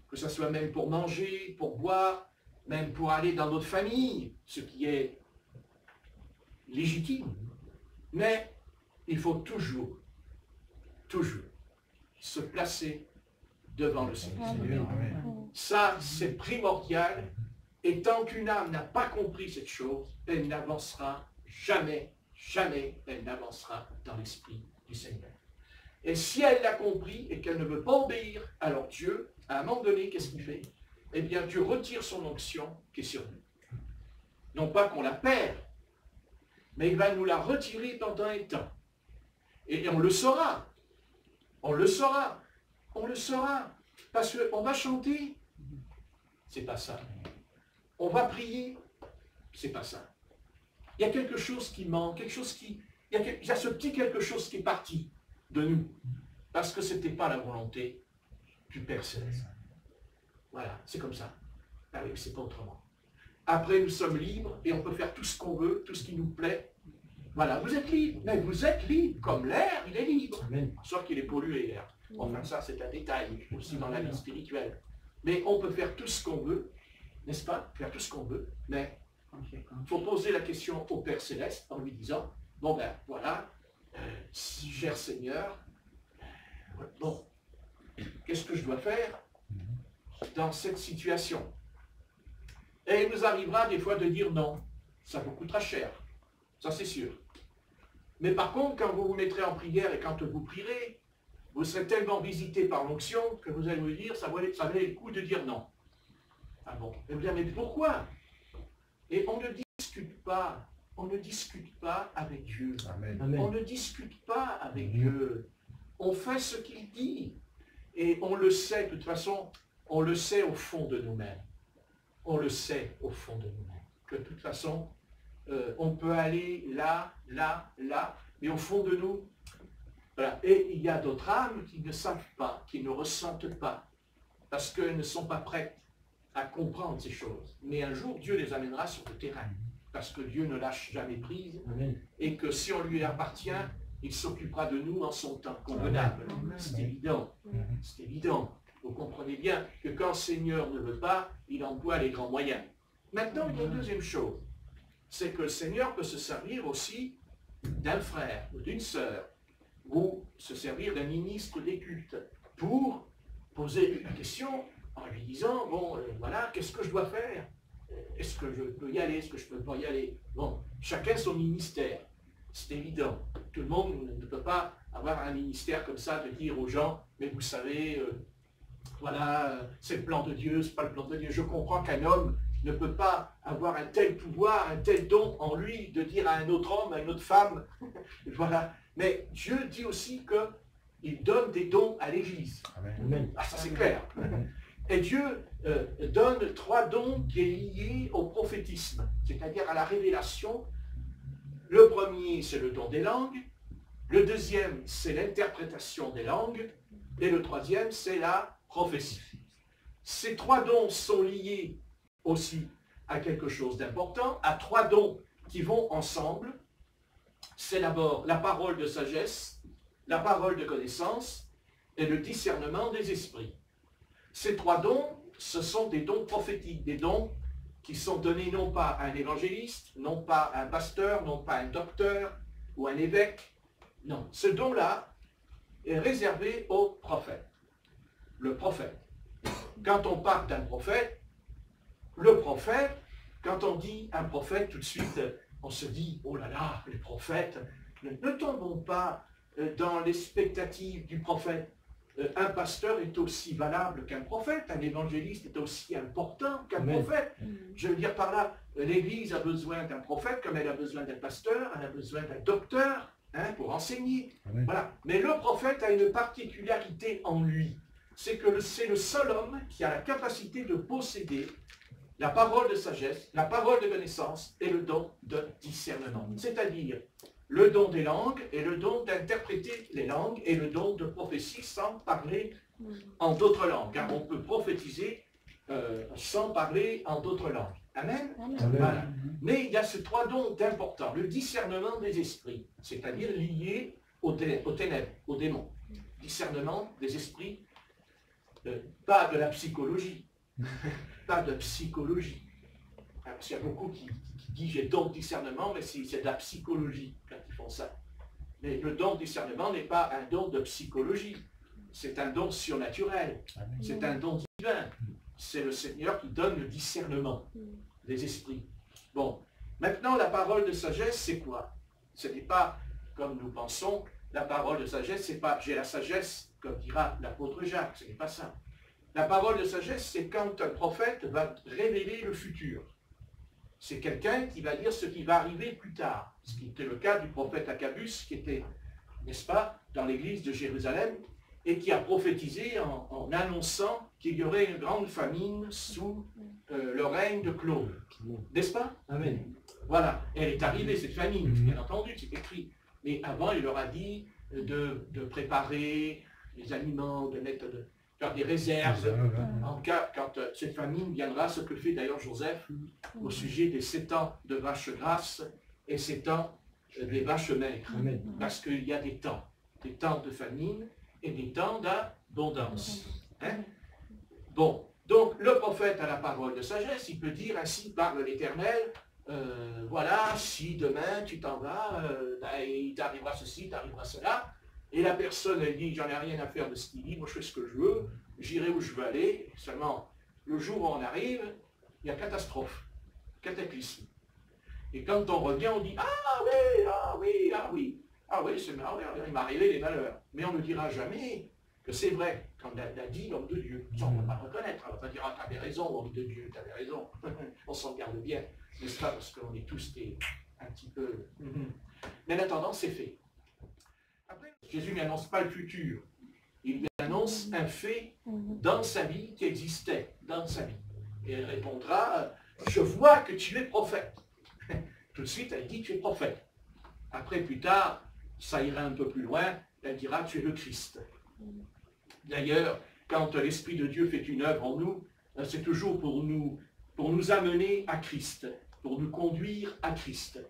que ce soit même pour manger, pour boire, même pour aller dans notre famille, ce qui est légitime. Mais il faut toujours, toujours se placer devant le Seigneur. Ça, c'est primordial. Et tant qu'une âme n'a pas compris cette chose, elle n'avancera jamais, jamais, elle n'avancera dans l'esprit du Seigneur. Et si elle l'a compris et qu'elle ne veut pas obéir, alors Dieu, à un moment donné, qu'est-ce qu'il fait? Eh bien, Dieu retire son onction qui est sur nous. Non pas qu'on la perd, mais il va nous la retirer pendant un temps. Et on le saura. On le saura. On le saura. Parce qu'on va chanter. C'est pas ça. On va prier. C'est pas ça. Il y a quelque chose qui manque, quelque chose qui... Il y a ce petit quelque chose qui est parti de nous. Parce que ce n'était pas la volonté du Père Céleste. Voilà, c'est comme ça. Ah oui, c'est pas autrement. Après, nous sommes libres et on peut faire tout ce qu'on veut, tout ce qui nous plaît. Voilà, vous êtes libre, mais vous êtes libre, comme l'air, il est libre. Amen. Sauf qu'il est pollué, l'air. Enfin, ça, c'est un détail, aussi dans la vie spirituelle. Mais on peut faire tout ce qu'on veut, n'est-ce pas? Faire tout ce qu'on veut, mais il faut poser la question au Père Céleste en lui disant, bon ben, voilà, cher Seigneur, bon, qu'est-ce que je dois faire dans cette situation? Et il nous arrivera des fois de dire non, ça vous coûtera cher, ça c'est sûr. Mais par contre, quand vous vous mettrez en prière et quand vous prierez, vous serez tellement visité par l'onction que vous allez vous dire, ça valait le coup de dire non. Ah bon? Et vous allez dire, mais pourquoi? Et on ne discute pas avec Dieu. Amen. On ne discute pas avec Dieu. On fait ce qu'il dit. Et on le sait, de toute façon, on le sait au fond de nous-mêmes. On le sait au fond de nous-mêmes. Que de toute façon, on peut aller là, là, là, mais au fond de nous, voilà. Et il y a d'autres âmes qui ne savent pas, qui ne ressentent pas, parce qu'elles ne sont pas prêtes à comprendre ces choses. Mais un jour, Dieu les amènera sur le terrain, parce que Dieu ne lâche jamais prise, et que si on lui appartient, il s'occupera de nous en son temps convenable. C'est évident, c'est évident. Vous comprenez bien que quand le Seigneur ne veut pas, il emploie les grands moyens. Maintenant, il y a une deuxième chose, c'est que le Seigneur peut se servir aussi d'un frère ou d'une sœur, ou se servir d'un ministre des cultes, pour poser une question en lui disant, bon, voilà, qu'est-ce que je dois faire? Est-ce que je peux y aller? Est-ce que je ne peux pas y aller? Bon, chacun son ministère, c'est évident. Tout le monde ne peut pas avoir un ministère comme ça, de dire aux gens, mais vous savez, voilà, c'est le plan de Dieu, c'est pas le plan de Dieu. Je comprends qu'un homme ne peut pas avoir un tel pouvoir, un tel don en lui, de dire à un autre homme, à une autre femme, voilà. Mais Dieu dit aussi qu'il donne des dons à l'Église. Ah, ça c'est clair. Et Dieu donne 3 dons qui est lié au prophétisme, c'est-à-dire à la révélation. Le premier, c'est le don des langues. Le deuxième, c'est l'interprétation des langues. Et le troisième, c'est la prophétie. Ces 3 dons sont liés aussi à quelque chose d'important, à 3 dons qui vont ensemble. C'est d'abord la parole de sagesse, la parole de connaissance et le discernement des esprits. Ces 3 dons, ce sont des dons prophétiques, des dons qui sont donnés non pas à un évangéliste, non pas à un pasteur, non pas à un docteur ou un évêque. Non, ce don-là est réservé au prophète. Le prophète. Quand on parle d'un prophète, le prophète, quand on dit un prophète, tout de suite, on se dit, oh là là, les prophètes, ne tombons pas dans l'expectative du prophète. Un pasteur est aussi valable qu'un prophète, un évangéliste est aussi important qu'un prophète. Je veux dire par là, l'Église a besoin d'un prophète comme elle a besoin d'un pasteur, elle a besoin d'un docteur pour enseigner. Voilà. Mais le prophète a une particularité en lui, c'est que c'est le seul homme qui a la capacité de posséder la parole de sagesse, la parole de connaissance et le don de discernement. C'est-à-dire le don des langues et le don d'interpréter les langues et le don de prophétie sans parler en d'autres langues. Car on peut prophétiser sans parler en d'autres langues. Amen. Voilà. Mais il y a ces trois dons importants. Le discernement des esprits, c'est-à-dire lié aux ténèbres, aux démons. Discernement des esprits, pas de la psychologie. Pas de psychologie. Parce qu'il y a beaucoup qui disent j'ai don de discernement, mais c'est de la psychologie quand ils font ça. Mais le don de discernement n'est pas un don de psychologie. C'est un don surnaturel. C'est un don divin. C'est le Seigneur qui donne le discernement des esprits. Bon, maintenant la parole de sagesse, c'est quoi? Ce n'est pas, comme nous pensons, la parole de sagesse, c'est pas j'ai la sagesse, comme dira l'apôtre Jacques, ce n'est pas ça. La parole de sagesse, c'est quand un prophète va révéler le futur. C'est quelqu'un qui va dire ce qui va arriver plus tard. Ce qui était le cas du prophète Agabus, qui était, n'est-ce pas, dans l'église de Jérusalem, et qui a prophétisé en annonçant qu'il y aurait une grande famine sous le règne de Claude. N'est-ce pas? Amen. Voilà. Elle est arrivée, cette famine, bien entendu, c'est écrit. Mais avant, il leur a dit de préparer les aliments, de faire des réserves. En cas, quand cette famine viendra, ce que fait d'ailleurs Joseph au sujet des 7 ans de vaches grasses et 7 ans des vaches maigres. Parce qu'il y a des temps de famine et des temps d'abondance. Hein? Bon, donc le prophète a la parole de sagesse, il peut dire ainsi parle l'Éternel, voilà, si demain tu t'en vas, il t'arrivera ceci, il t'arrivera cela, et la personne elle dit j'en ai rien à faire de ce qu'il dit, moi je fais ce que je veux, j'irai où je veux aller, seulement le jour où on arrive, il y a catastrophe, cataclysme. Et quand on revient, on dit ah oui, ah oui, ah oui. Ah oui, il m'est arrivé des malheurs. Mais on ne dira jamais que c'est vrai, quand on l'a dit l'homme de Dieu. Ça, on ne va pas reconnaître. On ne va pas dire, ah, t'avais raison, homme de Dieu, t'avais raison. On s'en garde bien, n'est-ce pas? Parce qu'on est tous un petit peu... Mais en attendant, c'est fait. Après, Jésus n'annonce pas le futur. Il lui annonce un fait dans sa vie qui existait, dans sa vie. Et elle répondra, je vois que tu es prophète. Tout de suite, elle dit, tu es prophète. Après, plus tard, ça ira un peu plus loin, elle dira, tu es le Christ. D'ailleurs, quand l'Esprit de Dieu fait une œuvre en nous, c'est toujours pour nous amener à Christ, pour nous conduire à Christ.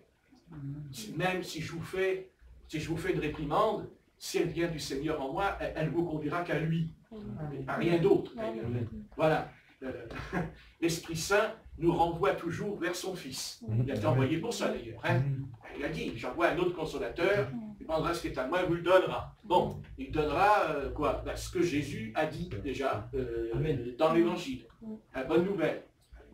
Même si je vous fais une réprimande, si elle vient du Seigneur en moi, elle ne vous conduira qu'à lui, à rien d'autre. Voilà. L'Esprit Saint nous renvoie toujours vers son Fils. Il a été envoyé pour ça d'ailleurs. Hein? Il a dit, j'envoie un autre consolateur, il prendra ce qui est à moi et vous le donnera. Bon, il donnera quoi? Ben, ce que Jésus a dit déjà dans l'Évangile. La bonne nouvelle.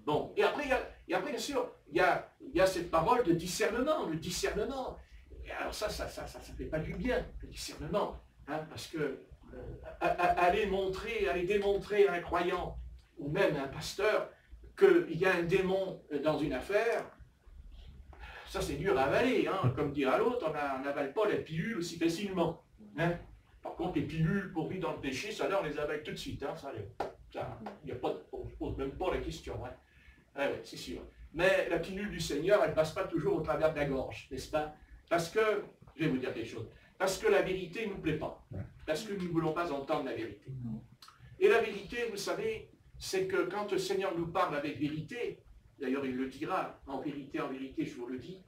Bon, et après, bien sûr, il y a cette parole de discernement, le discernement. Et alors ça fait pas du bien, le discernement. Hein, parce que aller démontrer à un croyant, ou même à un pasteur, qu'il y a un démon dans une affaire, ça c'est dur à avaler, hein. Comme dira l'autre, on n'avale pas la pilule aussi facilement. Hein. Par contre, les pilules pour vivre dans le péché, ça là on les avale tout de suite. Hein. On ne pose même pas la question. Hein. Ouais, c'est sûr. Mais la pilule du Seigneur, elle ne passe pas toujours au travers de la gorge, n'est-ce pas? Parce que, je vais vous dire quelque chose, parce que la vérité ne nous plaît pas. Parce que nous ne voulons pas entendre la vérité. Et la vérité, vous savez, c'est que quand le Seigneur nous parle avec vérité, d'ailleurs il le dira, en vérité, je vous le dis,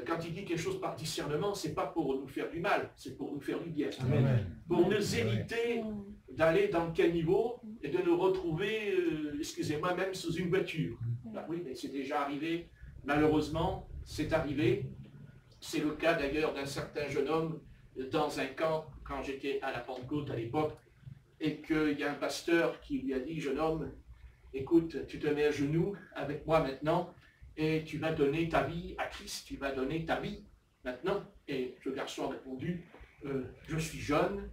quand il dit quelque chose par discernement, ce n'est pas pour nous faire du mal, c'est pour nous faire du bien. Amen. Pour nous éviter d'aller dans quel niveau et de nous retrouver, excusez-moi, même sous une voiture. Ben oui, mais c'est déjà arrivé, malheureusement, c'est arrivé. C'est le cas d'ailleurs d'un certain jeune homme dans un camp, quand j'étais à la Pentecôte à l'époque, et qu'il y a un pasteur qui lui a dit, jeune homme, écoute, tu te mets à genoux avec moi maintenant, et tu vas donner ta vie à Christ, tu vas donner ta vie maintenant. Et le garçon a répondu, je suis jeune,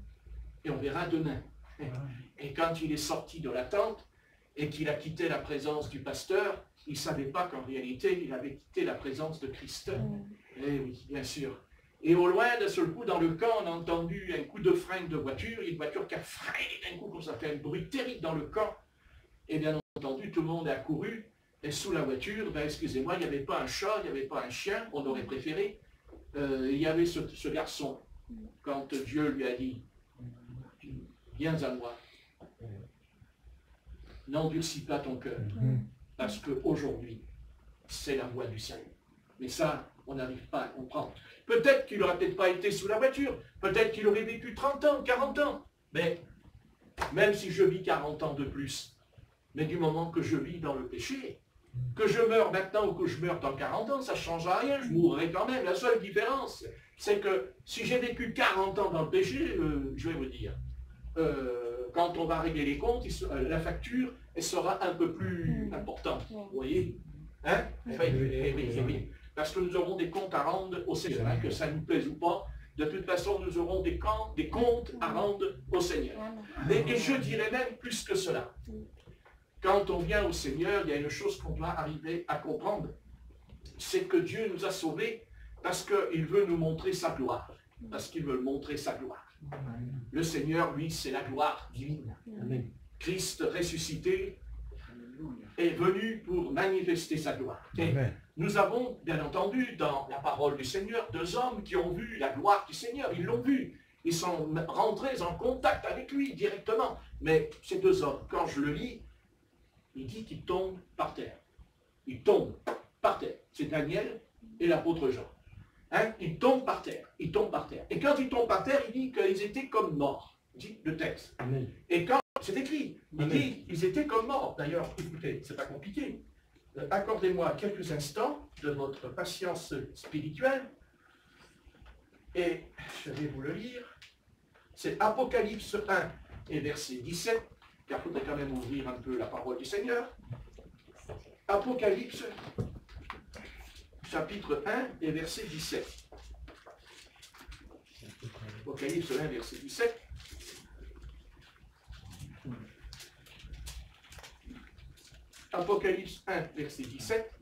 et on verra demain. Et quand il est sorti de la tente, et qu'il a quitté la présence du pasteur, il ne savait pas qu'en réalité, il avait quitté la présence de Christ. Eh oui, bien sûr. Et au loin, d'un seul coup, dans le camp, on a entendu un coup de frein de voiture, une voiture qui a freiné d'un coup, comme ça fait un bruit terrible dans le camp. Et bien entendu, tout le monde a couru, Et sous la voiture, ben, excusez-moi, il n'y avait pas un chat, il n'y avait pas un chien, on aurait préféré. Il y avait ce garçon, quand Dieu lui a dit, viens à moi, n'endurcis pas ton cœur, parce qu'aujourd'hui, c'est la voie du salut. Mais ça, on n'arrive pas à comprendre. Peut-être qu'il n'aurait peut-être pas été sous la voiture, peut-être qu'il aurait vécu 30 ans, 40 ans, mais même si je vis 40 ans de plus, mais du moment que je vis dans le péché, que je meurs maintenant ou que je meurs dans 40 ans, ça ne changera rien, je mourrai quand même. La seule différence, c'est que si j'ai vécu 40 ans dans le péché, je vais vous dire, quand on va régler les comptes, la facture, elle sera un peu plus importante. Vous voyez, hein? Oui. Parce que nous aurons des comptes à rendre au Seigneur, hein, que ça nous plaise ou pas. De toute façon, nous aurons des comptes à rendre au Seigneur. Et je dirais même plus que cela. Quand on vient au Seigneur, il y a une chose qu'on doit arriver à comprendre. C'est que Dieu nous a sauvés parce qu'il veut nous montrer sa gloire. Parce qu'il veut montrer sa gloire. Le Seigneur, lui, c'est la gloire divine. Christ ressuscité est venu pour manifester sa gloire. Et nous avons, bien entendu, dans la parole du Seigneur, 2 hommes qui ont vu la gloire du Seigneur. Ils l'ont vu. Ils sont rentrés en contact avec lui directement. Mais ces 2 hommes, quand je le lis, il dit qu'ils tombent par terre. Ils tombent par terre. C'est Daniel et l'apôtre Jean. Hein? Ils tombent par terre. Ils tombent par terre. Et quand ils tombent par terre, il dit qu'ils étaient comme morts. Dit le texte. Amen. Et quand c'est écrit, il dit ils étaient comme morts. D'ailleurs, écoutez, c'est pas compliqué. Accordez-moi quelques instants de votre patience spirituelle. Et je vais vous le lire. C'est Apocalypse 1 et verset 17. Car il faudrait quand même ouvrir un peu la parole du Seigneur. Apocalypse, chapitre 1 et verset 17. Apocalypse 1, verset 17. Apocalypse 1, verset 17.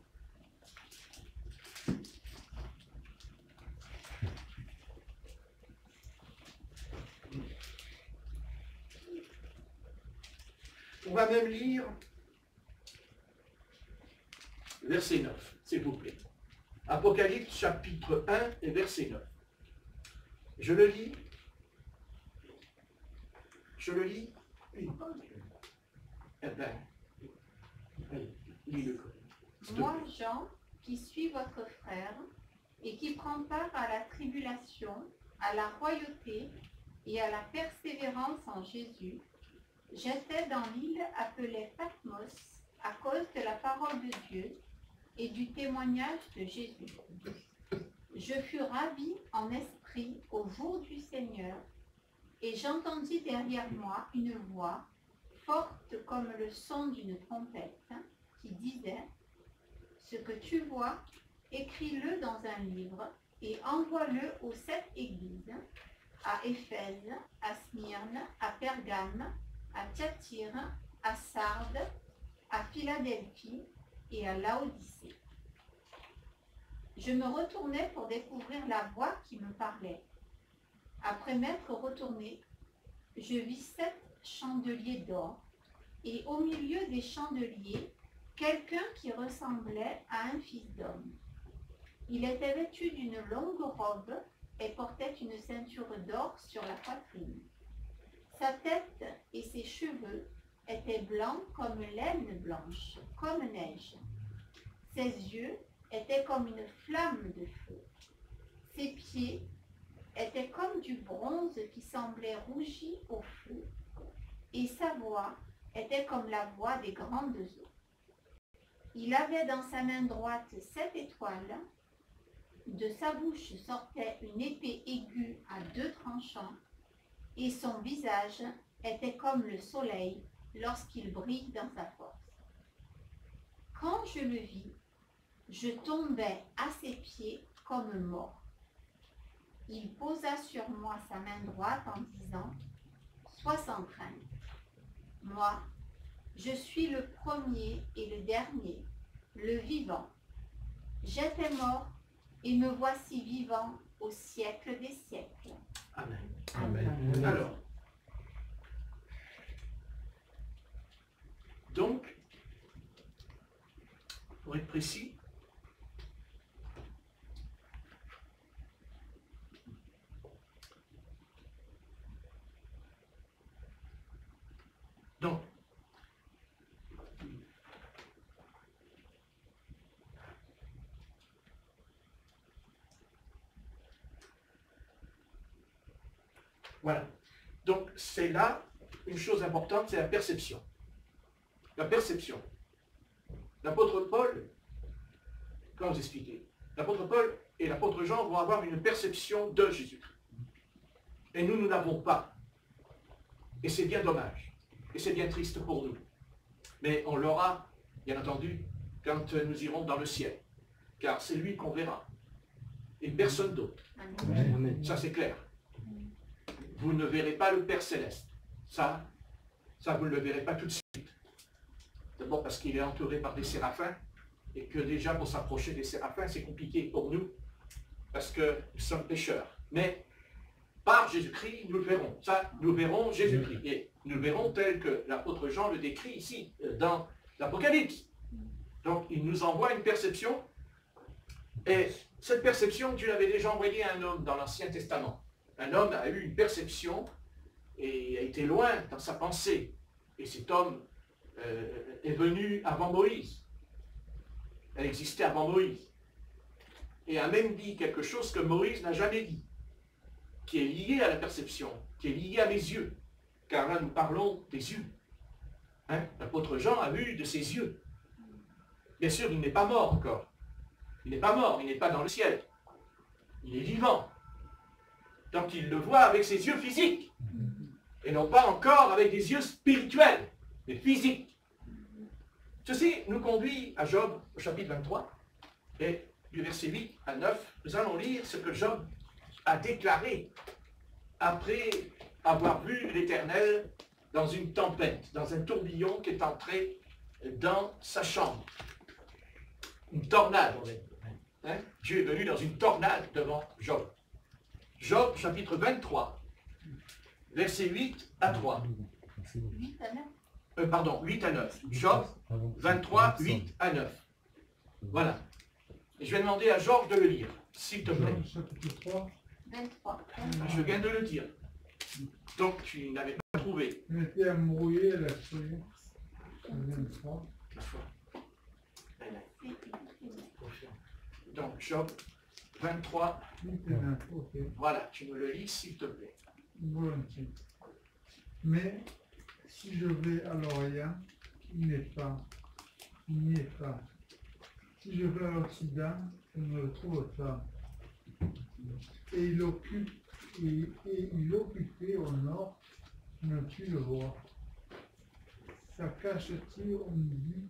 On va même lire verset 9, s'il vous plaît. Apocalypse chapitre 1 et verset 9. Je le lis. Oui. Eh bien, lis-le. Moi, Jean, qui suis votre frère, et qui prend part à la tribulation, à la royauté et à la persévérance en Jésus, j'étais dans l'île appelée Patmos à cause de la parole de Dieu et du témoignage de Jésus. Je fus ravi en esprit au jour du Seigneur, et j'entendis derrière moi une voix forte comme le son d'une trompette qui disait « Ce que tu vois, écris-le dans un livre et envoie-le aux 7 églises, à Éphèse, à Smyrne, à Pergame, à Thyatire, à Sardes, à Philadelphie et à Laodicée. » Je me retournai pour découvrir la voix qui me parlait. Après m'être retourné, je vis 7 chandeliers d'or, et au milieu des chandeliers, quelqu'un qui ressemblait à un fils d'homme. Il était vêtu d'une longue robe et portait une ceinture d'or sur la poitrine. Sa tête et ses cheveux étaient blancs comme laine blanche, comme neige. Ses yeux étaient comme une flamme de feu. Ses pieds étaient comme du bronze qui semblait rougi au feu, et sa voix était comme la voix des grandes eaux. Il avait dans sa main droite 7 étoiles, de sa bouche sortait une épée aiguë à 2 tranchants, et son visage était comme le soleil lorsqu'il brille dans sa force. Quand je le vis, je tombai à ses pieds comme mort. Il posa sur moi sa main droite en disant « Sois sans crainte. Moi, je suis le premier et le dernier, le vivant. J'étais mort et me voici vivant au siècle des siècles. » Amen. Amen. Alors, donc, pour être précis. Donc, voilà. Donc, c'est là une chose importante, c'est la perception. La perception. L'apôtre Paul, comment vous expliquer? L'apôtre Paul et l'apôtre Jean vont avoir une perception de Jésus-Christ. Et nous, nous n'avons pas. Et c'est bien dommage. Et c'est bien triste pour nous. Mais on l'aura, bien entendu, quand nous irons dans le ciel. Car c'est lui qu'on verra. Et personne d'autre. Ça, c'est clair. Vous ne verrez pas le Père Céleste. Ça, vous ne le verrez pas tout de suite. D'abord parce qu'il est entouré par des séraphins. Et que déjà, pour s'approcher des séraphins, c'est compliqué pour nous. Parce que nous sommes pécheurs. Mais par Jésus-Christ, nous le verrons. Ça, nous verrons Jésus-Christ. Et nous le verrons tel que l'apôtre Jean le décrit ici, dans l'Apocalypse. Donc, il nous envoie une perception. Et cette perception, Dieu l'avait déjà envoyée à un homme dans l'Ancien Testament. Un homme a eu une perception et a été loin dans sa pensée. Et cet homme est venu avant Moïse. Elle existait avant Moïse. Et a même dit quelque chose que Moïse n'a jamais dit, qui est lié à la perception, qui est lié à mes yeux. Car là, nous parlons des yeux. Hein? L'apôtre Jean a vu de ses yeux. Bien sûr, il n'est pas mort encore. Il n'est pas mort, il n'est pas dans le ciel. Il est vivant. Donc il le voit avec ses yeux physiques. Et non pas encore avec des yeux spirituels, mais physiques. Ceci nous conduit à Job au chapitre 23. Et du verset 8 à 9, nous allons lire ce que Job a déclaré après avoir vu l'Éternel dans une tempête, dans un tourbillon qui est entré dans sa chambre. Une tornade, on va dire. Hein? Dieu est venu dans une tornade devant Job. Job, chapitre 23, versets 8 à 3. 8 à 9. Pardon, 8 à 9. Job 23, 8 à 9. Voilà. Et je vais demander à Georges de le lire, s'il te plaît. Chapitre 3. 23. Je viens de le dire. Donc, tu n'avais pas trouvé. Mettez à mouiller la feuille. 23. La foi. Donc, Job 23. 8 et 9, ok. Voilà, tu me le lis, s'il te plaît. Volontiers. Mais si je vais à l'Orient, il n'est pas. Il n'y est pas. Si je vais à l'Occident, je ne le trouve pas. Et il occupait au nord, je ne puis le voir. Se cache-t-il au midi,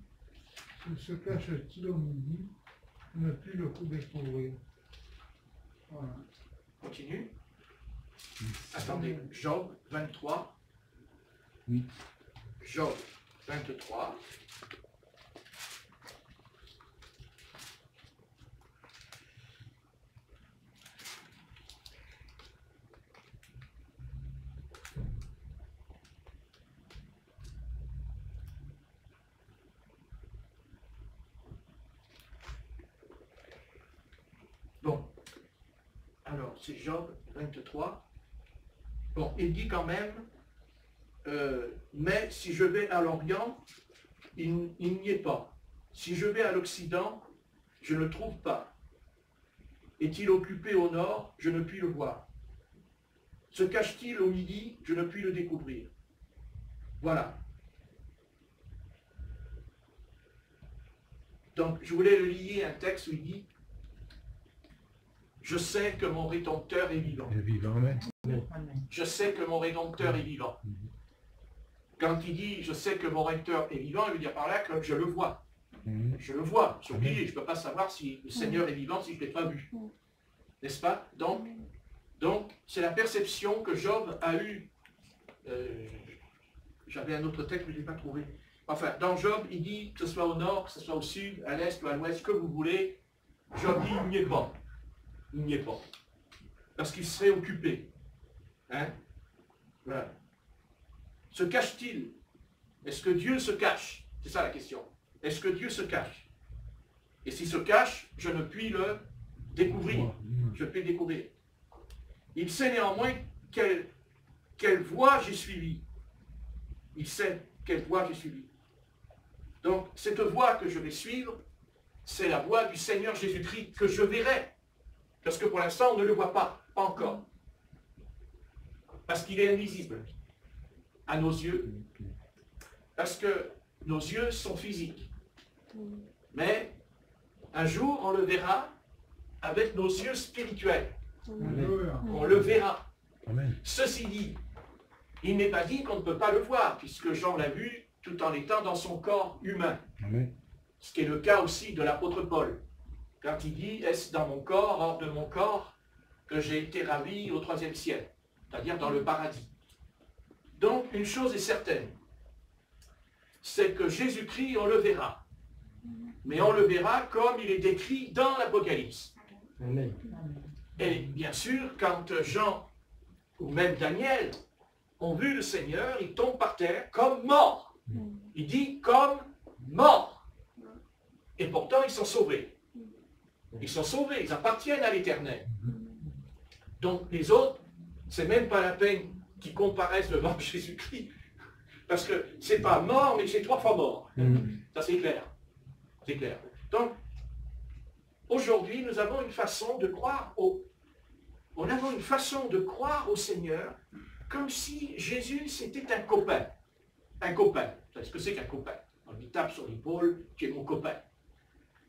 je ne puis le découvrir. Voilà. Continue. Attendez, Job 23. Oui. Job 23. Bon. Alors, c'est Job 23. Bon, il dit quand même, mais si je vais à l'Orient, il n'y est pas. Si je vais à l'Occident, je ne le trouve pas. Est-il occupé au nord, je ne puis le voir. Se cache-t-il au midi, je ne puis le découvrir. Voilà. Donc, je voulais le lier à un texte où il dit, je sais que mon Rédempteur est vivant. Le vivant, amen. Je sais que mon Rédempteur est vivant. Quand il dit je sais que mon Rédempteur est vivant, il veut dire par là que je le vois. Je le vois. J'ai oublié, je ne peux pas savoir si le Seigneur est vivant si je ne l'ai pas vu. N'est-ce pas? Donc, c'est la perception que Job a eue. J'avais un autre texte, mais je ne l'ai pas trouvé. Enfin, dans Job, il dit que ce soit au nord, que ce soit au sud, à l'est ou à l'ouest, que vous voulez. Job dit il n'y est pas. Il n'y est pas. Parce qu'il serait occupé. Hein? Voilà. Se cache-t-il? Est-ce que Dieu se cache? C'est ça la question. Est-ce que Dieu se cache? Et s'il se cache, je ne puis le découvrir. Je puis le découvrir. Il sait néanmoins quelle voie j'ai suivie. Il sait quelle voie j'ai suivie. Donc, cette voie que je vais suivre, c'est la voie du Seigneur Jésus-Christ que je verrai. Parce que pour l'instant, on ne le voit pas encore. Parce qu'il est invisible à nos yeux. Parce que nos yeux sont physiques. Mais un jour, on le verra avec nos yeux spirituels. On le verra. Amen. Ceci dit, il n'est pas dit qu'on ne peut pas le voir, puisque Jean l'a vu tout en étant dans son corps humain. Amen. Ce qui est le cas aussi de l'apôtre Paul. Quand il dit, est-ce dans mon corps, hors de mon corps, que j'ai été ravi au 3e ciel, c'est-à-dire dans le paradis. Donc, une chose est certaine, c'est que Jésus-Christ, on le verra. Mais on le verra comme il est décrit dans l'Apocalypse. Amen. Et bien sûr, quand Jean, ou même Daniel, ont vu le Seigneur, ils tombent par terre comme morts. Il dit comme morts. Et pourtant, ils sont sauvés. Ils sont sauvés, ils appartiennent à l'Éternel. Donc les autres, c'est même pas la peine qu'ils comparaissent devant Jésus-Christ. Parce que c'est pas mort, mais c'est 3 fois mort. Ça c'est clair. C'est clair. Donc, aujourd'hui, nous avons une façon de croire nous avons une façon de croire au Seigneur comme si Jésus c'était un copain. Un copain. Vous savez ce que c'est qu'un copain? On lui tape sur l'épaule, tu es mon copain.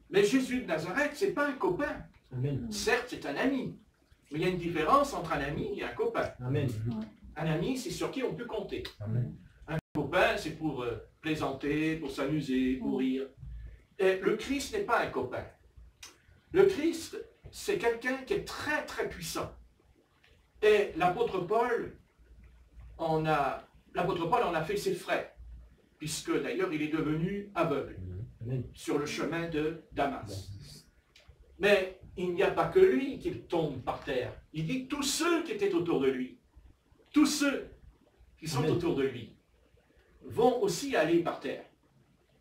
Mais Jésus de Nazareth, c'est pas un copain. Amen. Certes, c'est un ami. Mais il y a une différence entre un ami et un copain. Amen. Un ami, c'est sur qui on peut compter. Amen. Un copain, c'est pour plaisanter, pour s'amuser, pour rire. Et le Christ n'est pas un copain. Le Christ, c'est quelqu'un qui est très très puissant. Et l'apôtre Paul en a fait ses frais, puisque d'ailleurs il est devenu aveugle Amen. sur le chemin de Damas. Mais il n'y a pas que lui qui tombe par terre. Il dit tous ceux qui étaient autour de lui, tous ceux qui sont Amen. autour de lui, vont aussi aller par terre.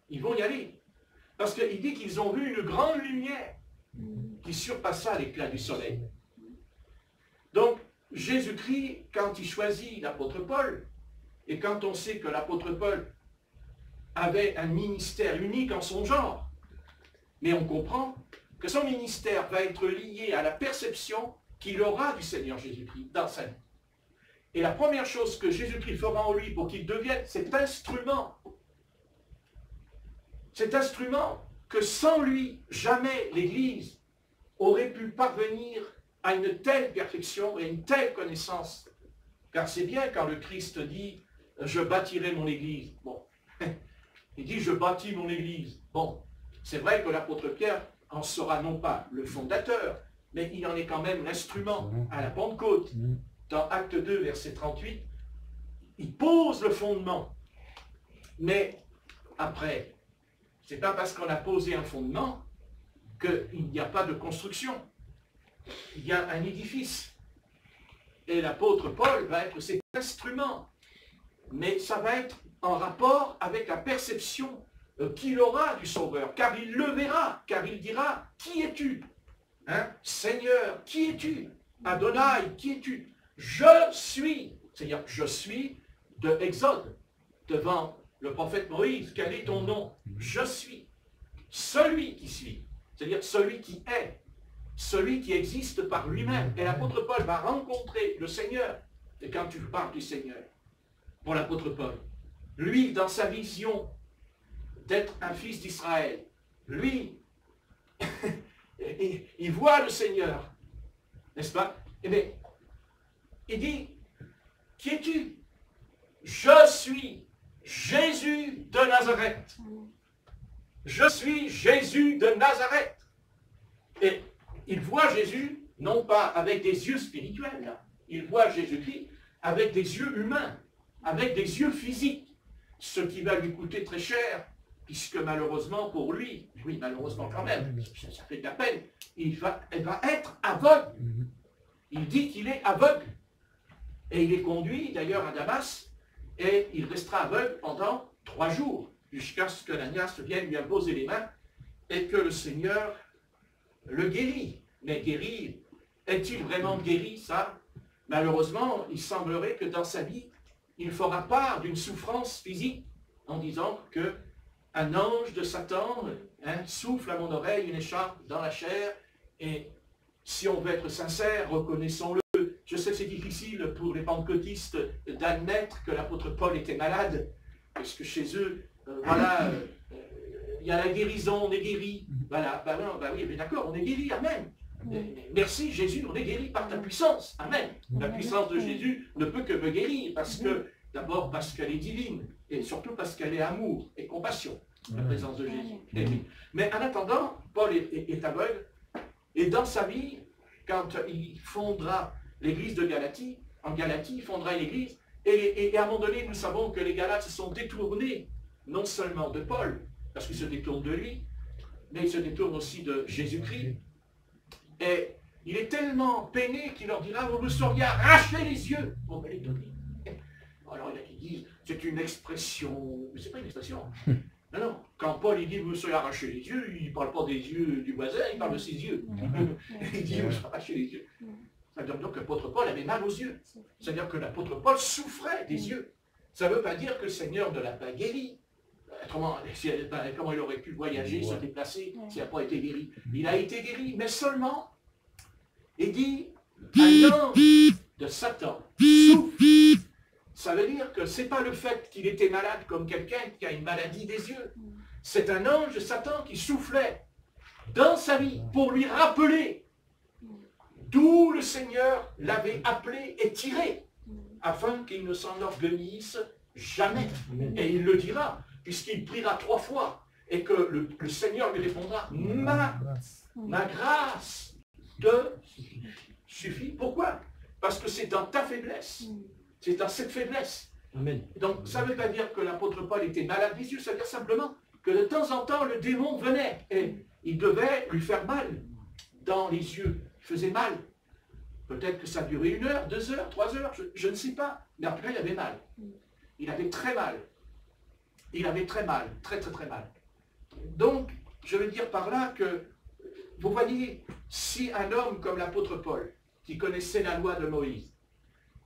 Ils vont y aller. Parce qu'il dit qu'ils ont vu une grande lumière qui surpassa l'éclat du soleil. Donc, Jésus-Christ, quand il choisit l'apôtre Paul, et quand on sait que l'apôtre Paul avait un ministère unique en son genre, mais on comprend que son ministère va être lié à la perception qu'il aura du Seigneur Jésus-Christ dans sa vie. Et la première chose que Jésus-Christ fera en lui pour qu'il devienne cet instrument que sans lui, jamais l'Église aurait pu parvenir à une telle perfection et une telle connaissance. Car c'est bien quand le Christ dit « je bâtirai mon Église ». Bon, il dit « je bâtis mon Église ». Bon, c'est vrai que l'apôtre Pierre en sera non pas le fondateur, mais il en est quand même l'instrument à la Pentecôte. Dans Acte 2, verset 38, il pose le fondement. Mais après, c'est pas parce qu'on a posé un fondement qu'il n'y a pas de construction. Il y a un édifice. Et l'apôtre Paul va être cet instrument. Mais ça va être en rapport avec la perception qu'il aura du Sauveur. Car il le verra, car il dira, qui es-tu? Seigneur, qui es-tu? Adonai, qui es-tu? Je suis. C'est-à-dire, je suis de Exode, devant le prophète Moïse. Quel est ton nom? Je suis. Celui qui suit. C'est-à-dire celui qui est. Celui qui existe par lui-même. Et l'apôtre Paul va rencontrer le Seigneur. Et quand tu parles du Seigneur, pour l'apôtre Paul, lui, dans sa vision d'être un fils d'Israël, lui, il voit le Seigneur. N'est-ce pas? Eh bien, il dit, qui es-tu? Je suis Jésus de Nazareth. Je suis Jésus de Nazareth. Et il voit Jésus, non pas avec des yeux spirituels, là. Il voit Jésus-Christ avec des yeux humains, avec des yeux physiques, ce qui va lui coûter très cher, puisque malheureusement pour lui, oui malheureusement quand même, ça fait de la peine, il va être aveugle. Il dit qu'il est aveugle. Et il est conduit d'ailleurs à Damas, et il restera aveugle pendant 3 jours, jusqu'à ce que l'Anias vienne lui imposer les mains, et que le Seigneur le guérit. Mais guéri, est-il vraiment guéri, ça? Malheureusement, il semblerait que dans sa vie, il fera part d'une souffrance physique en disant que un ange de Satan souffle à mon oreille une écharpe dans la chair. Et si on veut être sincère, reconnaissons-le. Je sais que c'est difficile pour les pentecôtistes d'admettre que l'apôtre Paul était malade, parce que chez eux, il y a la guérison, on est guéri. Voilà, oui, mais d'accord, on est guéri, amen. Merci Jésus, on est guéri par ta puissance, amen. La puissance de Jésus ne peut que me guérir, d'abord parce qu'elle est divine, et surtout parce qu'elle est amour et compassion, la présence de Jésus. Mais en attendant, Paul est aveugle, et dans sa vie, quand il fondera l'église de Galatie, en Galatie, il fondera une église, et à un moment donné, nous savons que les Galates se sont détournés, non seulement de Paul, parce qu'ils se détournent de lui, mais ils se détournent aussi de Jésus-Christ. Et il est tellement peiné qu'il leur dira, vous me seriez arraché les yeux. Bon, ben, les donner. Alors il y a qui disent, c'est une expression, mais c'est pas une expression. Non, non, quand Paul il dit, vous me seriez arraché les yeux, il ne parle pas des yeux du voisin, il parle de ses yeux. Il dit, vous me seriez arraché les yeux. Ça veut dire donc que l'apôtre Paul avait mal aux yeux. C'est-à-dire que l'apôtre Paul souffrait des yeux. Ça ne veut pas dire que le Seigneur ne l'a pas guéri. Comment il aurait pu voyager, se déplacer s'il n'a pas été guéri? Il a été guéri, mais seulement, il dit, un ange de Satan souffle. Ça veut dire que ce n'est pas le fait qu'il était malade comme quelqu'un qui a une maladie des yeux. C'est un ange de Satan qui soufflait dans sa vie pour lui rappeler d'où le Seigneur l'avait appelé et tiré, afin qu'il ne s'enorgueillisse jamais. Et il le dira, puisqu'il priera 3 fois, et que le Seigneur lui répondra, ma grâce te suffit. Pourquoi? Parce que c'est dans ta faiblesse, c'est dans cette faiblesse. Amen. Donc ça ne veut pas dire que l'apôtre Paul était malade des yeux, ça veut dire simplement que de temps en temps le démon venait, et il devait lui faire mal dans les yeux. Il faisait mal. Peut-être que ça durait 1 heure, 2 heures, 3 heures, je ne sais pas. Mais après, il avait mal. Il avait très mal. Il avait très mal, très mal. Donc, je veux dire par là que, vous voyez, si un homme comme l'apôtre Paul, qui connaissait la loi de Moïse,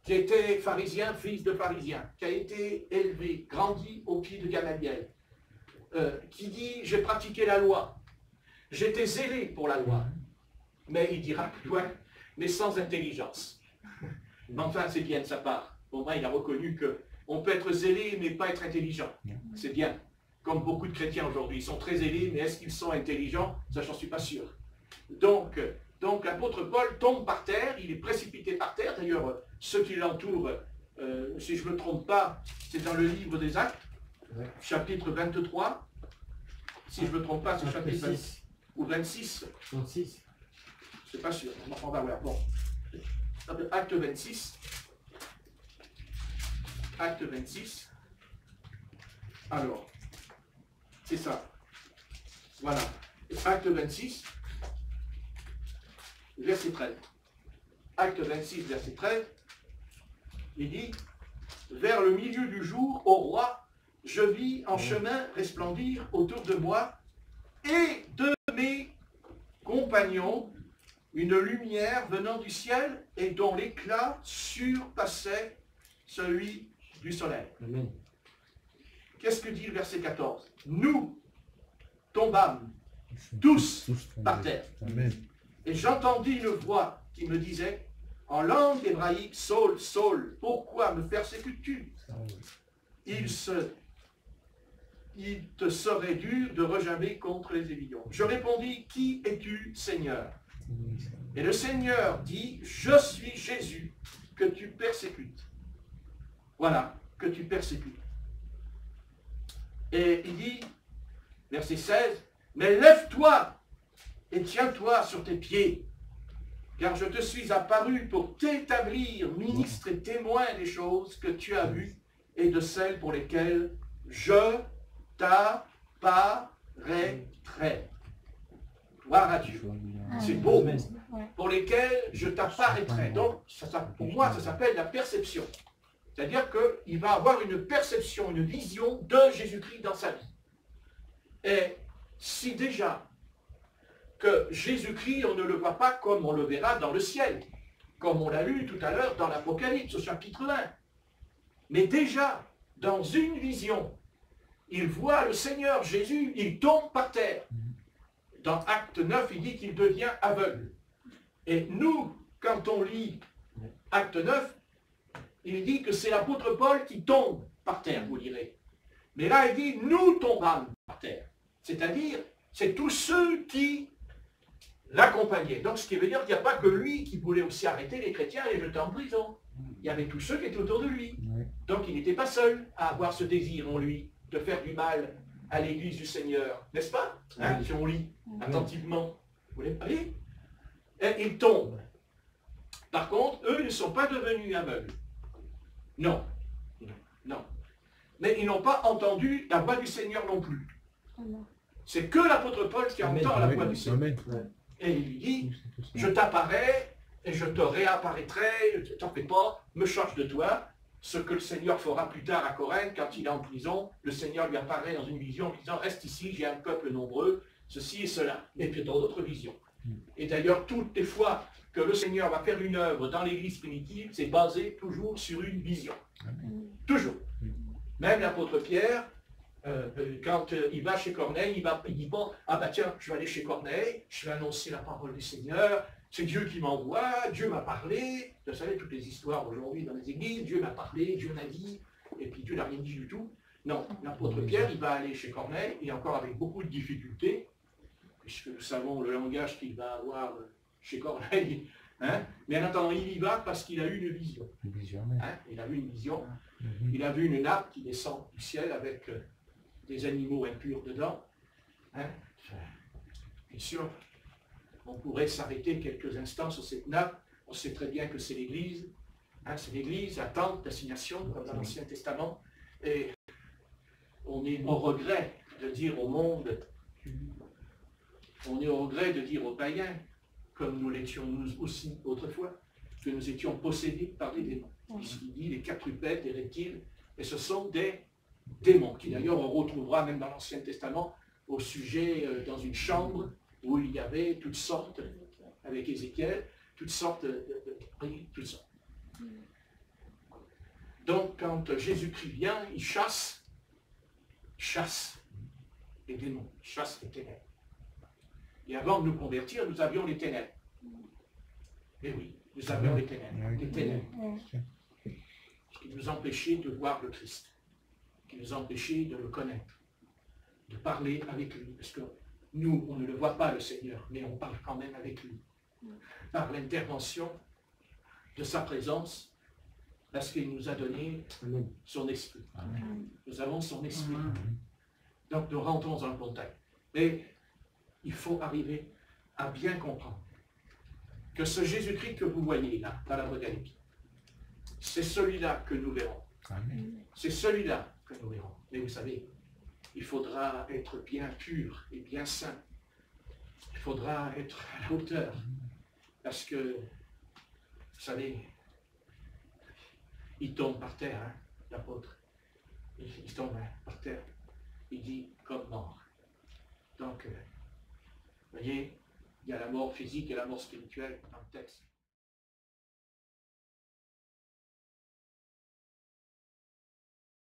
qui était pharisien, fils de pharisien, qui a été élevé, grandi au pied de Gamaliel, qui dit, j'ai pratiqué la loi, j'étais zélé pour la loi, mais il dira plus loin, mais sans intelligence. Mais enfin, c'est bien de sa part. Au moins, il a reconnu qu'on peut être zélé, mais pas être intelligent. C'est bien. Comme beaucoup de chrétiens aujourd'hui, ils sont très zélés, mais est-ce qu'ils sont intelligents? Ça, j'en suis pas sûr. Donc l'apôtre Paul tombe par terre, il est précipité par terre. D'ailleurs, ceux qui l'entourent, si je ne me trompe pas, c'est dans le livre des Actes, chapitre 23. Si je ne me trompe pas, c'est chapitre 26 ou 26. 26. Je ne suis pas sûr, on va voir. Bon. Acte 26. Acte 26. Alors, c'est ça. Voilà. Acte 26, verset 13. Acte 26, verset 13. Il dit, vers le milieu du jour, ô roi, je vis en chemin resplendir autour de moi et de mes compagnons une lumière venant du ciel et dont l'éclat surpassait celui du soleil. Amen. Qu'est-ce que dit le verset 14? Nous tombâmes tous par terre. Amen. Et j'entendis une voix qui me disait, en langue hébraïque, Saul, Saul, pourquoi me persécutes-tu? Il te serait dur de regimber contre les aiguillons. Je répondis, qui es-tu, Seigneur? Et le Seigneur dit, je suis Jésus que tu persécutes. Voilà, que tu persécutes. Et il dit, verset 16, mais lève-toi et tiens-toi sur tes pieds, car je te suis apparu pour t'établir, ministre et témoin des choses que tu as vues et de celles pour lesquelles je t'apparaîtrai. Gloire à Dieu. C'est beau. Pour lesquels je t'apparaîtrai. Donc, pour moi, ça s'appelle la perception. C'est-à-dire qu'il va avoir une perception, une vision de Jésus-Christ dans sa vie. Et si déjà, que Jésus-Christ, on ne le voit pas comme on le verra dans le ciel, comme on l'a lu tout à l'heure dans l'Apocalypse, au chapitre 1. Mais déjà, dans une vision, il voit le Seigneur Jésus, il tombe par terre. Dans Acte 9, il dit qu'il devient aveugle. Et nous, quand on lit Acte 9, il dit que c'est l'apôtre Paul qui tombe par terre, vous direz. Mais là, il dit, nous tombâmes par terre. C'est-à-dire, c'est tous ceux qui l'accompagnaient. Donc, ce qui veut dire qu'il n'y a pas que lui qui voulait aussi arrêter les chrétiens et les jeter en prison. Il y avait tous ceux qui étaient autour de lui. Donc, il n'était pas seul à avoir ce désir en lui de faire du mal à l'église du Seigneur. N'est-ce pas, hein, si on lit attentivement. Vous voulez pas lire? Et ils tombent. Par contre, eux ne sont pas devenus aveugles. Non. Non. Mais ils n'ont pas entendu la voix du Seigneur non plus. C'est que l'apôtre Paul qui entend la voix du Seigneur. Et il lui dit, je t'apparais et je te réapparaîtrai, ne t'en fais pas, me charge de toi. Ce que le Seigneur fera plus tard à Corinthe, quand il est en prison, le Seigneur lui apparaît dans une vision en disant, reste ici, j'ai un peuple nombreux, ceci et cela. Et puis dans d'autres visions. Et d'ailleurs, toutes les fois que le Seigneur va faire une œuvre dans l'église primitive, c'est basé toujours sur une vision. Toujours. Même l'apôtre Pierre, quand il va chez Corneille, il dit, bon, ah bah tiens, je vais aller chez Corneille, je vais annoncer la parole du Seigneur, c'est Dieu qui m'envoie, Dieu m'a parlé. Vous savez, toutes les histoires aujourd'hui dans les églises, Dieu m'a parlé, Dieu m'a dit, et puis Dieu n'a rien dit du tout. Non, l'apôtre Pierre, il va aller chez Corneille, et encore avec beaucoup de difficultés, puisque nous savons le langage qu'il va avoir chez Corneille. Hein? Mais en attendant, il y va parce qu'il a eu une vision. Hein? Il a eu une vision. Il a vu une nappe qui descend du ciel avec des animaux impurs dedans. Hein? Bien sûr, on pourrait s'arrêter quelques instants sur cette nappe. On sait très bien que c'est l'Église. Hein? C'est l'Église, la tente d'assignation, comme dans l'Ancien Testament. Et on est au regret de dire au monde, on est au regret de dire aux païens, comme nous l'étions nous aussi autrefois, que nous étions possédés par des démons. Il dit les quadrupèdes, les reptiles, et ce sont des démons, qui d'ailleurs on retrouvera même dans l'Ancien Testament, au sujet dans une chambre où il y avait toutes sortes, avec Ézéchiel, toutes sortes toutes sortes. Donc quand Jésus-Christ vient, il chasse les démons, il chasse les ténèbres. Et avant de nous convertir, nous avions les ténèbres. Et oui, nous avions les ténèbres. Qui nous empêchaient de voir le Christ, qui nous empêchaient de le connaître, de parler avec lui. Parce que nous, on ne le voit pas, le Seigneur, mais on parle quand même avec lui. Par l'intervention de sa présence, parce qu'il nous a donné son esprit. Nous avons son esprit. Donc nous rentrons en contact. Mais il faut arriver à bien comprendre que ce Jésus-Christ que vous voyez là, dans l'Apocalypse, c'est celui-là que nous verrons. C'est celui-là que nous verrons. Mais vous savez, il faudra être bien pur et bien saint. Il faudra être à la hauteur. Parce que, vous savez, il tombe par terre, hein, l'apôtre. Il tombe par terre. Il dit comme mort. Donc, vous voyez, il y a la mort physique et la mort spirituelle dans le texte.